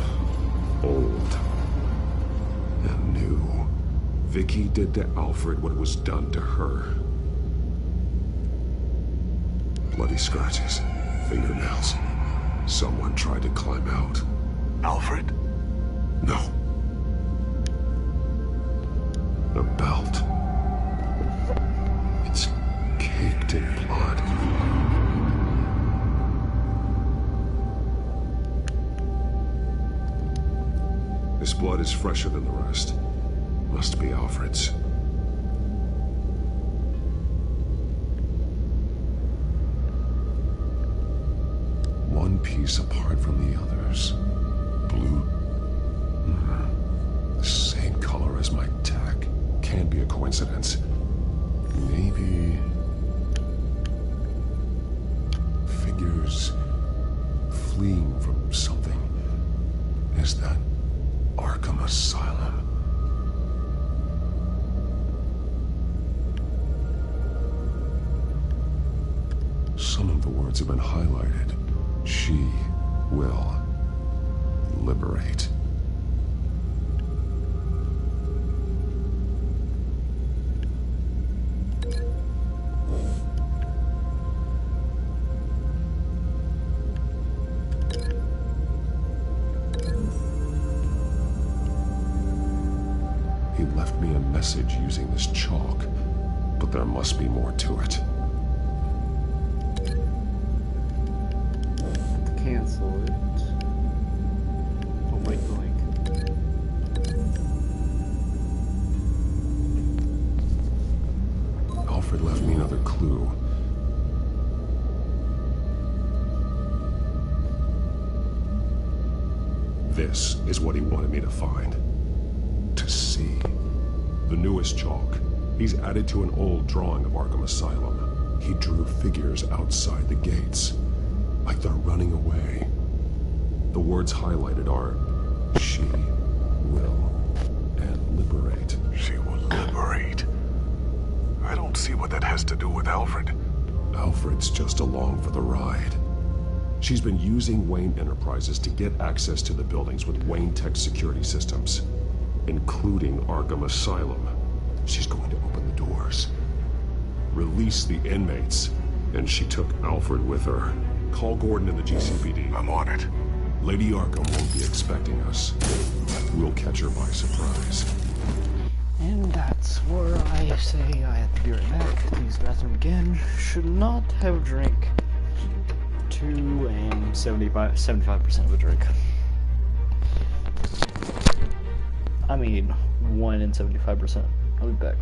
Old. And new. Vicky did to Alfred what was done to her. Bloody scratches. Fingernails. Someone tried to climb out. Alfred? No. A belt. It's caked in blood. This blood is fresher than the rest. Must be Alfred's. One piece apart from the others. Blue. The same color as my tech. Can't be a coincidence. Maybe... figures fleeing from something. Is that Arkham Asylum? Some of the words have been highlighted. She will liberate. He left me a message using this chalk, but there must be more to it. Cancel it. Oh, wait, blank. Alfred left me another clue. This is what he wanted me to find. To see. The newest chalk. He's added to an old drawing of Arkham Asylum. He drew figures outside the gates. Like they're running away. The words highlighted are, she will, and liberate. She will liberate. I don't see what that has to do with Alfred. Alfred's just along for the ride. She's been using Wayne Enterprises to get access to the buildings with Wayne Tech security systems, including Arkham Asylum. She's going to open the doors, release the inmates, and she took Alfred with her. Call Gordon in the GCPD. I'm on it. Lady Arkham won't be expecting us. We'll catch her by surprise. And that's where I say I have to be right back. Use the bathroom again. Should not have a drink. 2 and 75% of a drink. I mean, 1 and 75%. I'll be back.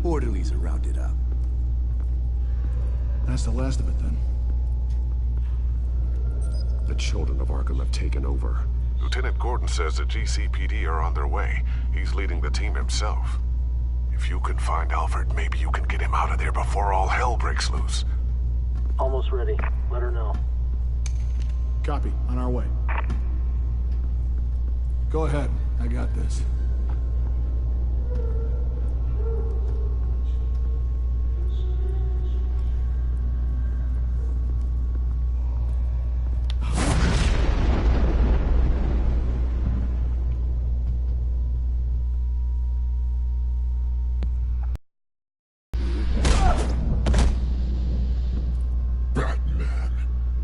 Orderlies are rounded up. That's the last of it, then. The children of Arkham have taken over. Lieutenant Gordon says the GCPD are on their way. He's leading the team himself. If you can find Alfred, maybe you can get him out of there before all hell breaks loose. Almost ready. Let her know. Copy. On our way. Go ahead. I got this.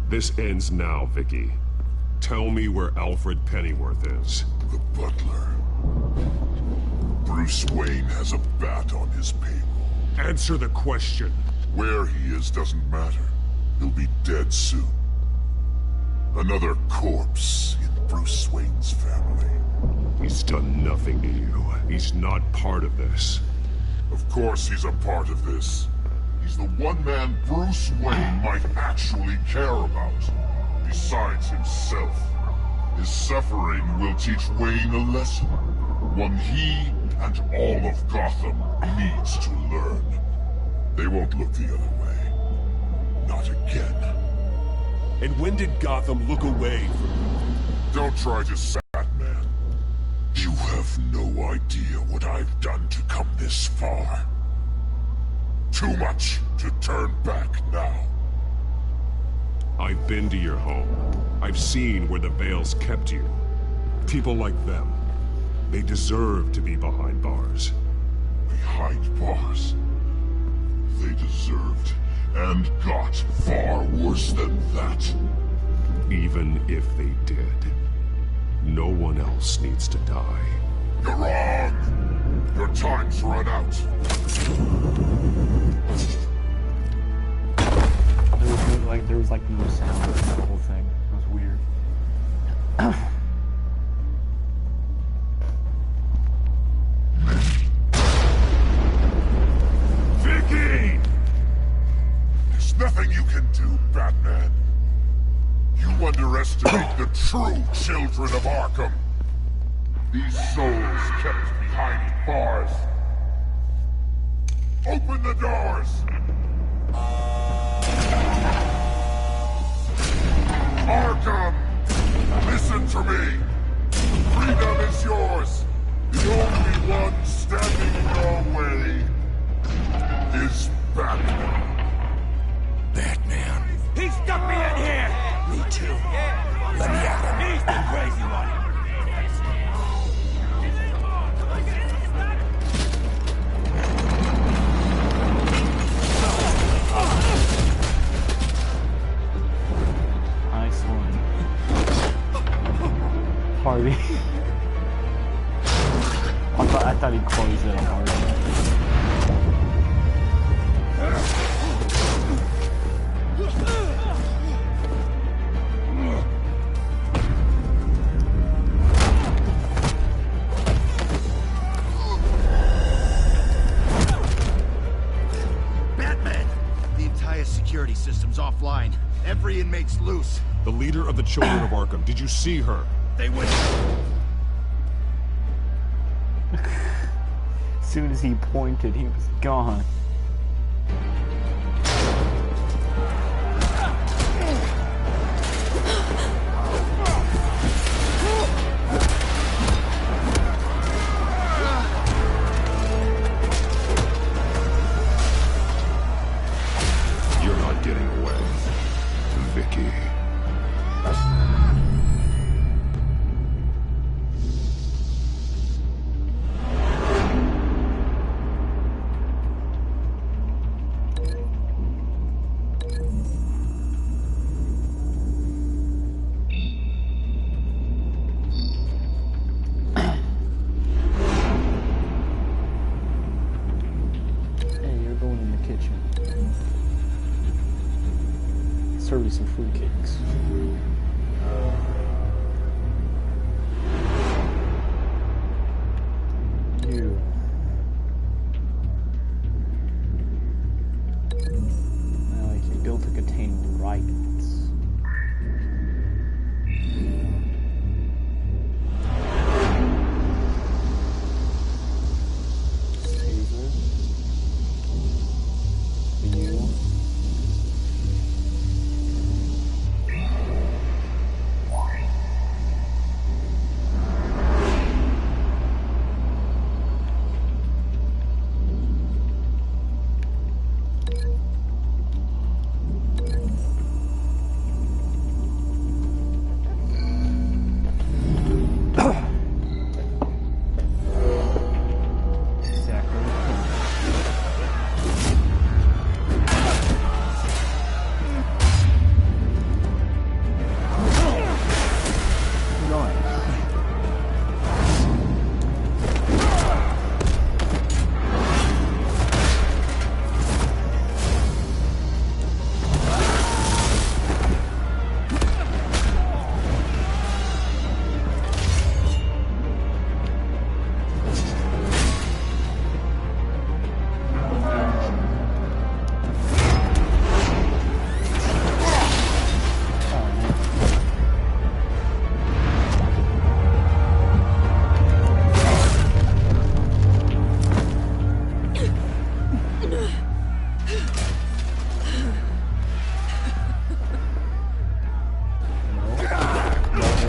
This ends now, Vicky. Tell me where Alfred Pennyworth is. The butler. Bruce Wayne has a bat on his payroll. Answer the question. Where he is doesn't matter. He'll be dead soon. Another corpse in Bruce Wayne's family. He's done nothing to you. He's not part of this. Of course he's a part of this. He's the one man Bruce Wayne might actually care about. Besides himself. His suffering will teach Wayne a lesson. One he and all of Gotham needs to learn. They won't look the other way. Not again. And when did Gotham look away from you? Don't try to say that, man. You have no idea what I've done to come this far. Too much to turn back now. I've been to your home. I've seen where the Vales kept you. People like them. They deserve to be behind bars. Behind bars? They deserved and got far worse than that. Even if they did, no one else needs to die. You're wrong. Your time's run out. There was like no sound in that whole thing. It was weird. Vicky! There's nothing you can do, Batman. You underestimate the true children of Arkham. These souls kept behind bars. Open the doors! Arkham! Listen to me! Freedom is yours! The only one standing in your way is Batman. Batman. He stuck me in here! Me too. Let me at him. He's the crazy one! Nice one. Party. I thought he closed it on Harvey. Batman! The entire security system's offline. Every inmate's loose. The leader of the Children of Arkham, did you see her? They went... As soon as he pointed, he was gone. You're not getting away, Vicky.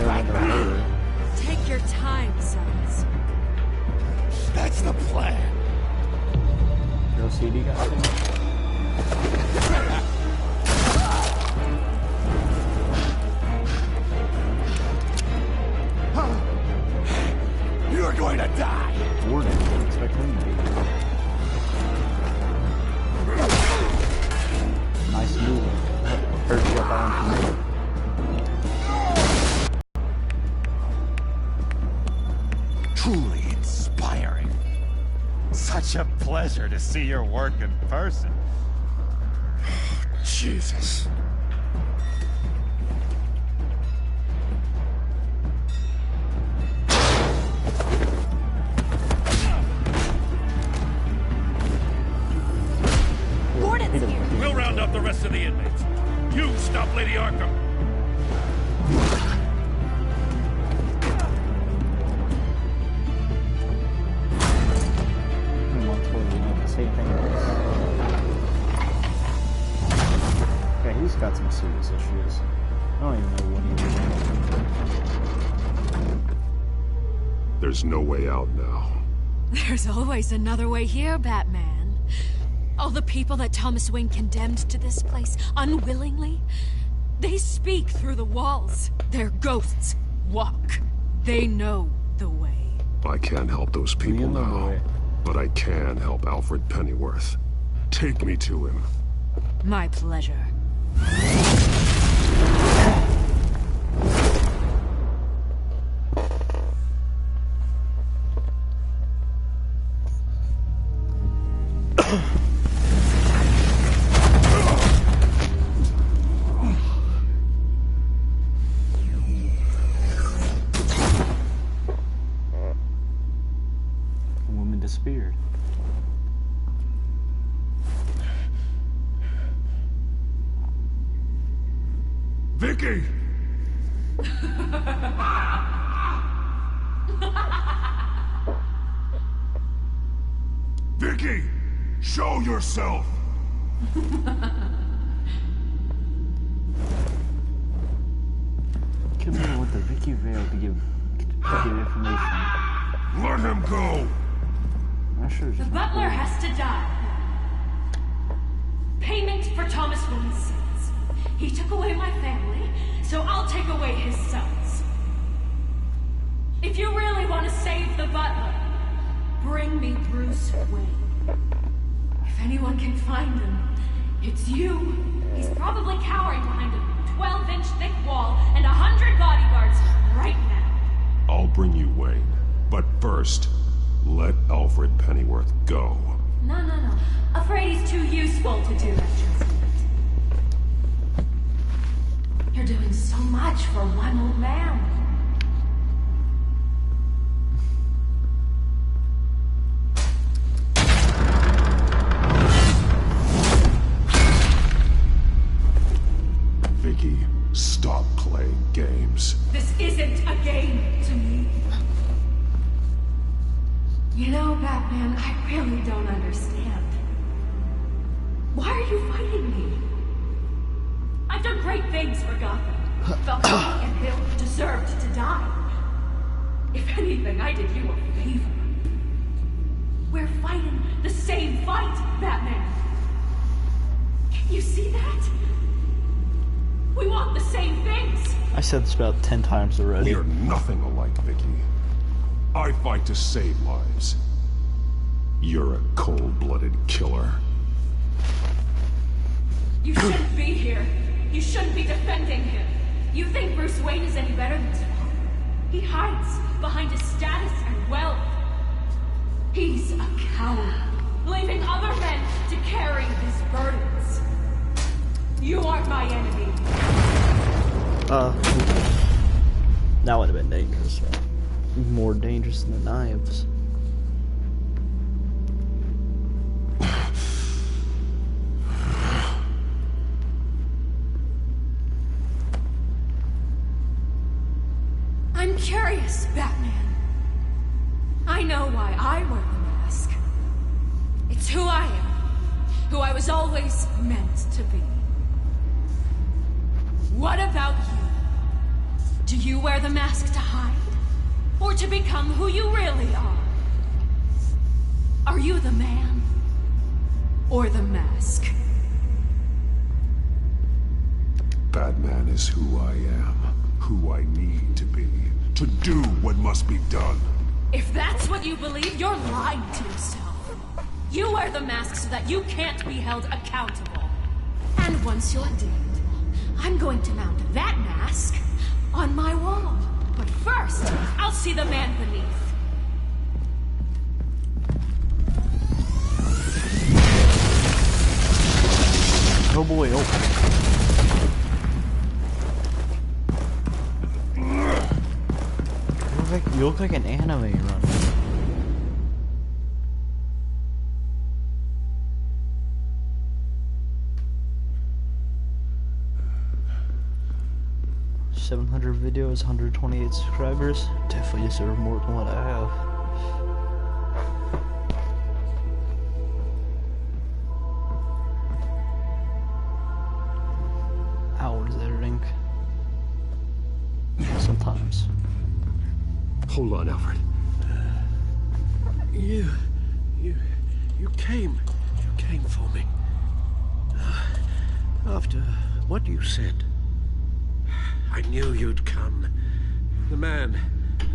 Batman. Take your time, sons. That's the plan. Real CD guy. You're going to die. Warden, didn't expect him to be. Nice move. Heard you up on me. Truly inspiring. Such a pleasure to see your work in person. Jesus. We'll round up the rest of the inmates. You stop Lady Arkham. Okay, he's got some serious issues. I don't even know what he was. There's no way out now. There's always another way here, Batman. All the people that Thomas Wayne condemned to this place unwillingly, they speak through the walls. Their ghosts walk. They know the way. I can't help those people now, but I can help Alfred Pennyworth. Take me to him. My pleasure. Disappeared. Vicky! Vicky! Show yourself! Come here with the Vicky Vale to give information. Let him go! The butler has to die. Payment for Thomas Wayne's sins. He took away my family, so I'll take away his sons. If you really want to save the butler, bring me Bruce Wayne. If anyone can find him, it's you. He's probably cowering behind a 12-inch thick wall and 100 bodyguards right now. I'll bring you Wayne, but first, let Alfred Pennyworth go. No. Afraid he's too useful to do that just yet. You're doing so much for one old man. Vicky, stop playing games. This isn't a game to me. You know, Batman, I really don't understand. Why are you fighting me? I've done great things for Gotham. Falcone and Hill deserved to die. If anything, I did you a favor. We're fighting the same fight, Batman. Can you see that? We want the same things. I said this about 10 times already. We're nothing alike, Vicky. I fight to save lives. You're a cold-blooded killer. You shouldn't be here. You shouldn't be defending him. You think Bruce Wayne is any better than his father? He hides behind his status and wealth. He's a coward, leaving other men to carry his burdens. You aren't my enemy. That would have been dangerous. More dangerous than the knives. I'm curious, Batman. I know why I wear the mask. It's who I am. Who I was always meant to be. What about you? Do you wear the mask to hide? Or to become who you really are? Are you the man? Or the mask? Batman is who I am, who I need to be, to do what must be done. If that's what you believe, you're lying to yourself. You wear the mask so that you can't be held accountable. And once you're dead, I'm going to mount that mask on my wall. But first, I'll see the man beneath. Oh boy, oh. You look like an anime runner. $700 videos, 128 subscribers. Definitely deserve more than what I have. Hours editing. Sometimes. Hold on, Alfred. You came for me. After what you said, I knew you'd come. The man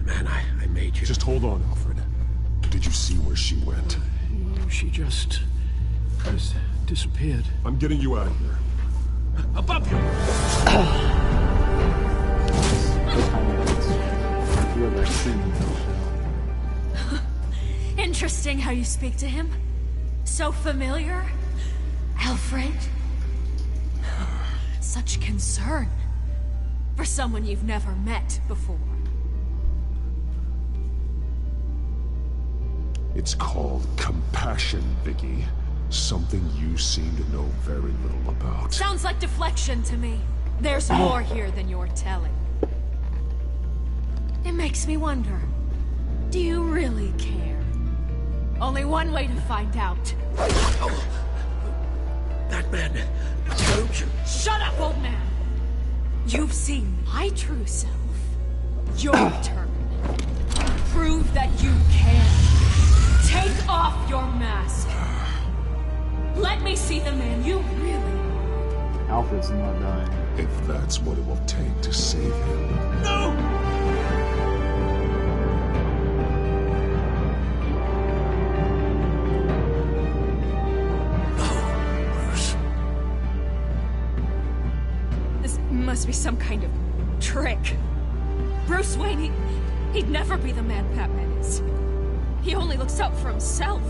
I made you. Just hold on, Alfred. Did you see where she went? She just disappeared. I'm getting you out of here. Above you! Interesting how you speak to him. So familiar. Alfred. Such concern for someone you've never met before. It's called compassion, Vicky. Something you seem to know very little about. Sounds like deflection to me. There's more here than you're telling. It makes me wonder, do you really care? Only one way to find out. Oh, that man told you. Shut up, old man! You've seen my true self. Your turn. Prove that you can. Take off your mask. Let me see the man you really are. Alfred's not dying. If that's what it will take to save him. No! Must be some kind of trick. Bruce Wayne, he'd never be the man Batman is. He only looks out for himself.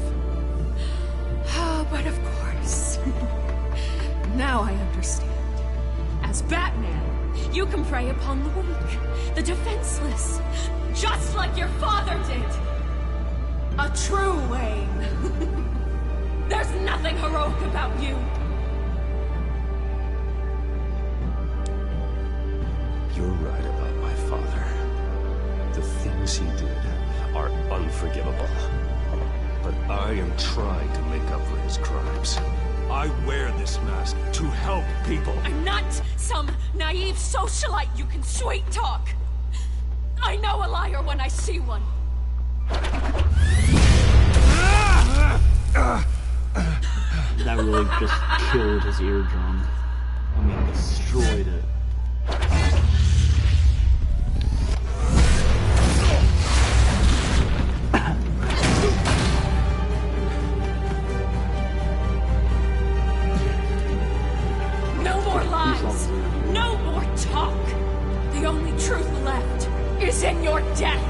Oh, but of course. Now I understand. As Batman, you can prey upon the weak, the defenseless, just like your father did. A true Wayne. There's nothing heroic about you. You're right about my father. The things he did are unforgivable. But I am trying to make up for his crimes. I wear this mask to help people. I'm not some naive socialite you can sweet talk. I know a liar when I see one. That really just killed his eardrum. I mean, destroyed it. No more talk! The only truth left is in your death!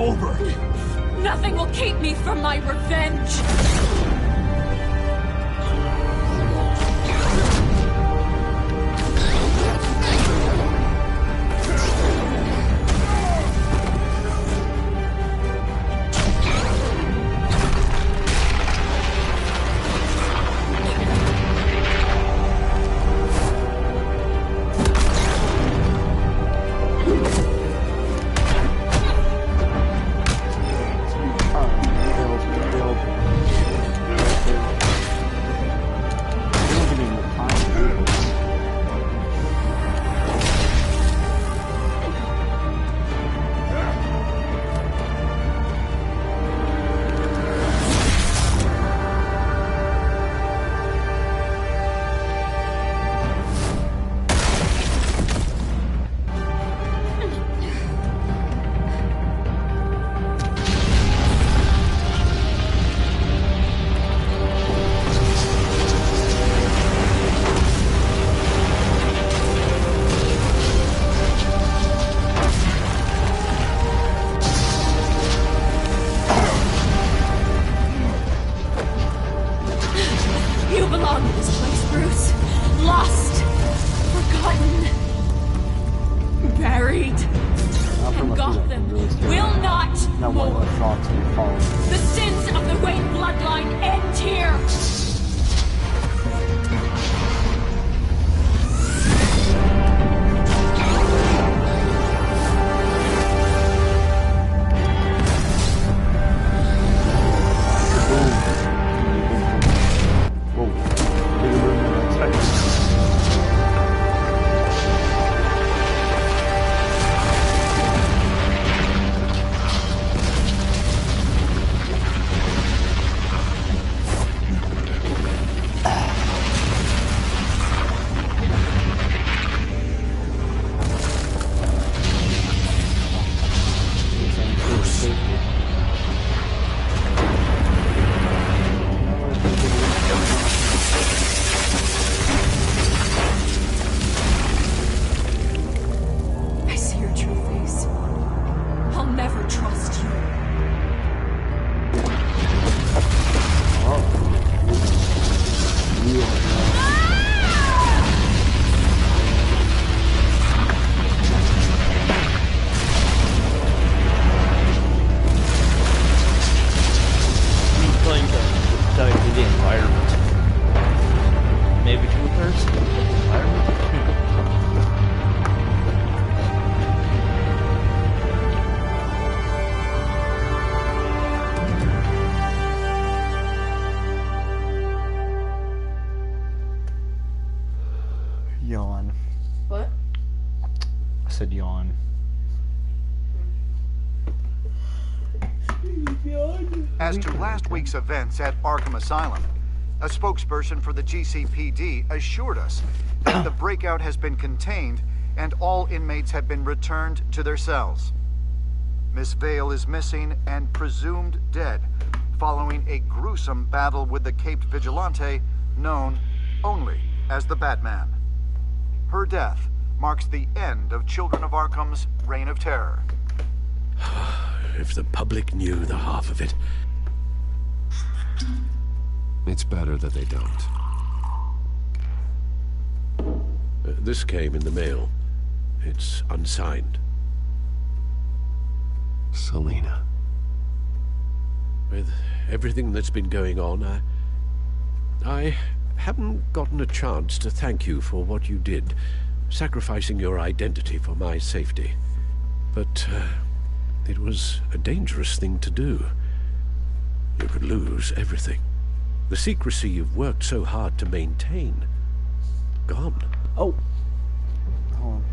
over. Nothing will keep me from my revenge. Yawn. What? I said yawn. As to last week's events at Arkham Asylum, a spokesperson for the GCPD assured us that the breakout has been contained and all inmates have been returned to their cells. Miss Vale is missing and presumed dead following a gruesome battle with the caped vigilante known only as the Batman. Her death marks the end of Children of Arkham's reign of terror. If the public knew the half of it. It's better that they don't. This came in the mail. It's unsigned. Selina. With everything that's been going on, I haven't gotten a chance to thank you for what you did, sacrificing your identity for my safety. But it was a dangerous thing to do. You could lose everything. The secrecy you've worked so hard to maintain. Gone. Oh. Hold on.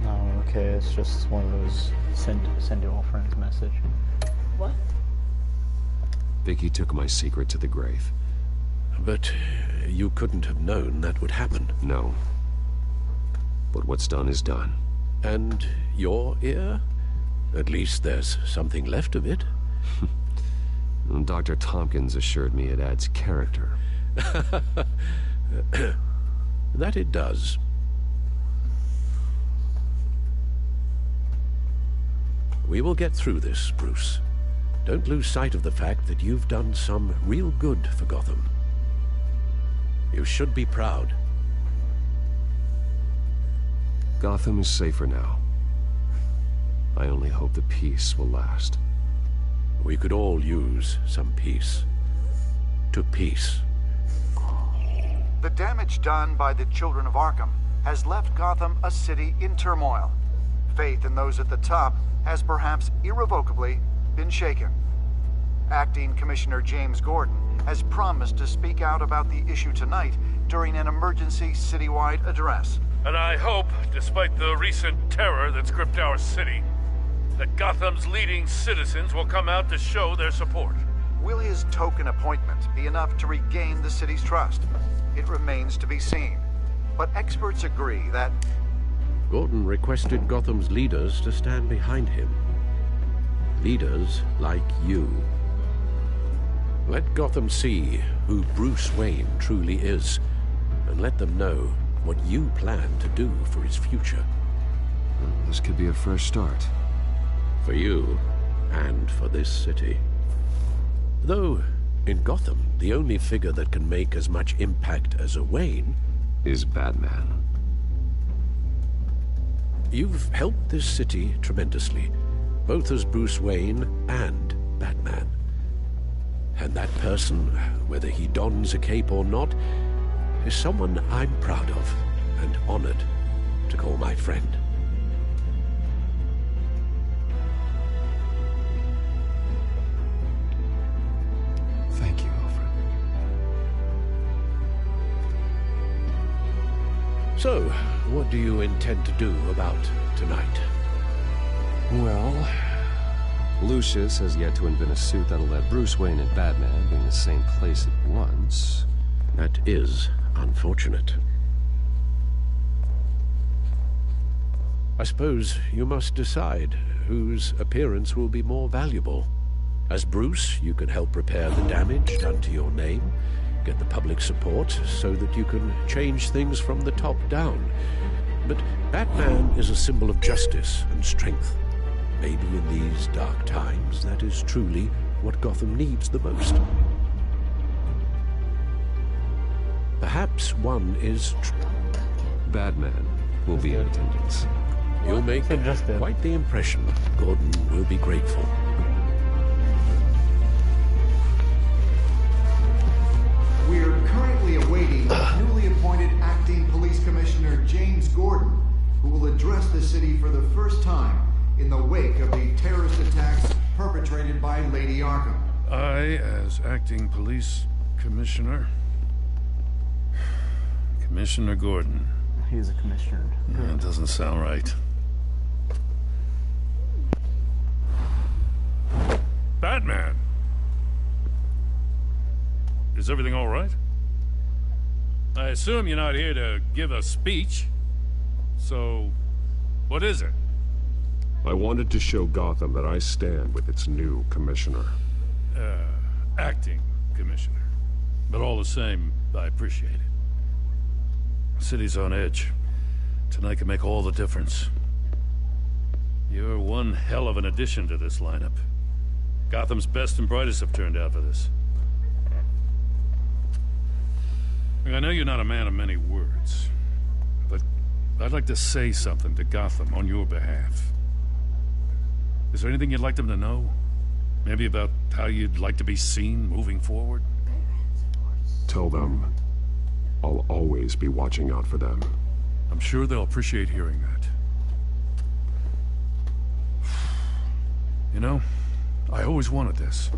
No, okay, it's just one of those send to all friends message. What? Vicky took my secret to the grave. But you couldn't have known that would happen. No. But what's done is done. And your ear? At least there's something left of it. Dr. Tompkins assured me it adds character. That it does. We will get through this, Bruce. Don't lose sight of the fact that you've done some real good for Gotham. You should be proud. Gotham is safer now. I only hope the peace will last. We could all use some peace. To peace. The damage done by the children of Arkham has left Gotham a city in turmoil. Faith in those at the top has perhaps irrevocably been shaken. Acting Commissioner James Gordon has promised to speak out about the issue tonight during an emergency citywide address. And I hope, despite the recent terror that's gripped our city, that Gotham's leading citizens will come out to show their support. Will his token appointment be enough to regain the city's trust? It remains to be seen. But experts agree that Gordon requested Gotham's leaders to stand behind him. Leaders like you. Let Gotham see who Bruce Wayne truly is, and let them know what you plan to do for his future. This could be a fresh start. For you, and for this city. Though, in Gotham, the only figure that can make as much impact as a Wayne is Batman. You've helped this city tremendously, both as Bruce Wayne and Batman. And that person, whether he dons a cape or not, is someone I'm proud of and honored to call my friend. Thank you, Alfred. So, what do you intend to do about tonight? Well, Lucius has yet to invent a suit that'll let Bruce Wayne and Batman be in the same place at once. That is unfortunate. I suppose you must decide whose appearance will be more valuable. As Bruce, you can help repair the damage done to your name, get the public support so that you can change things from the top down. But Batman is a symbol of justice and strength. Maybe in these dark times, that is truly what Gotham needs the most. Perhaps one is... Batman will be in attendance. You'll make quite the impression. Gordon will be grateful. We are currently awaiting newly appointed Acting Police Commissioner James Gordon, who will address the city for the first time in the wake of the terrorist attacks perpetrated by Lady Arkham. I, as Acting Police Commissioner... Commissioner Gordon. He's a commissioner. That doesn't sound right. Batman! Is everything all right? I assume you're not here to give a speech. So, what is it? I wanted to show Gotham that I stand with its new commissioner. Acting commissioner. But all the same, I appreciate it. The city's on edge. Tonight can make all the difference. You're one hell of an addition to this lineup. Gotham's best and brightest have turned out for this. I know you're not a man of many words, but I'd like to say something to Gotham on your behalf. Is there anything you'd like them to know? Maybe about how you'd like to be seen moving forward? Tell them I'll always be watching out for them. I'm sure they'll appreciate hearing that. You know, I always wanted this.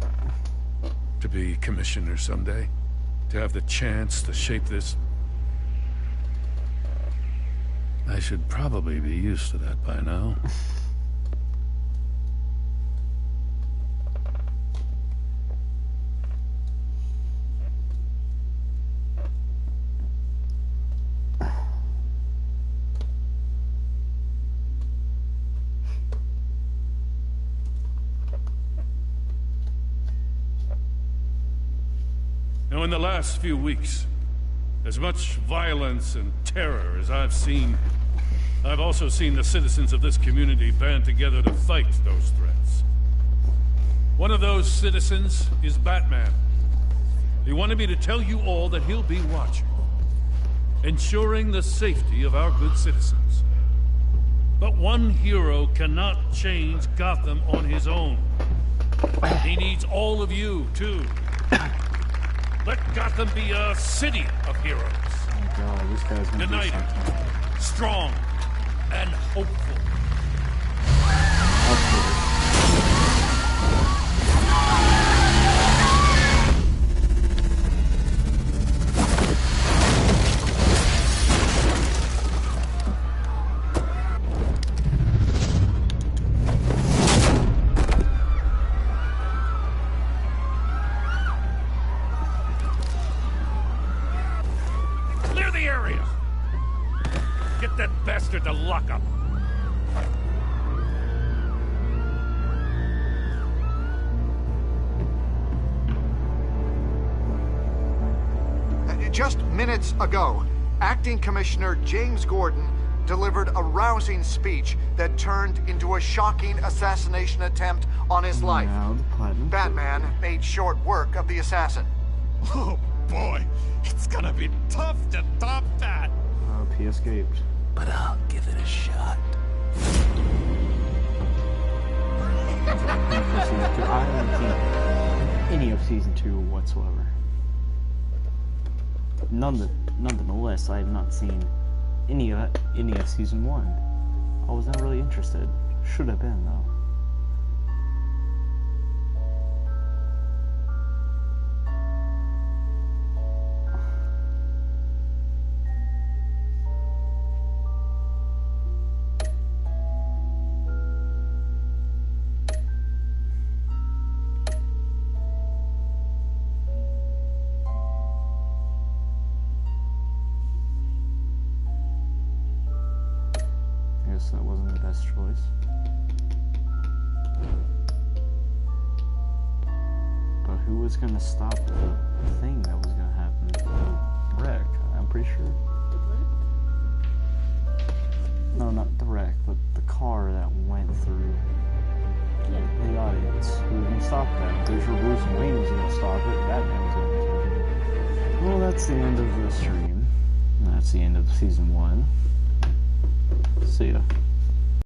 To be commissioner someday. To have the chance to shape this. I should probably be used to that by now. Now, in the last few weeks, as much violence and terror as I've seen, I've also seen the citizens of this community band together to fight those threats. One of those citizens is Batman. He wanted me to tell you all that he'll be watching, ensuring the safety of our good citizens. But one hero cannot change Gotham on his own. He needs all of you, too. Let Gotham be a city of heroes. Oh God, this guy's gonna united, strong, and hopeful. Clear the area. Get that bastard to lock up. Just minutes ago, Acting Commissioner James Gordon delivered a rousing speech that turned into a shocking assassination attempt on his life. Batman made short work of the assassin. Oh boy, it's gonna be tough to top that. Oh, he escaped. But I'll give it a shot. I haven't seen any of season 2 whatsoever. Nonetheless, I have not seen any of season 1. I was not really interested. Should have been though. That wasn't the best choice. But who was gonna stop the thing that was gonna happen? The wreck, I'm pretty sure. The wreck? No, not the wreck, but the car that went through the audience. Who was gonna stop that? I'm pretty sure Bruce Wayne was gonna stop it, Batman was gonna stop it. Well, that's the end of the stream. That's the end of season 1. See ya.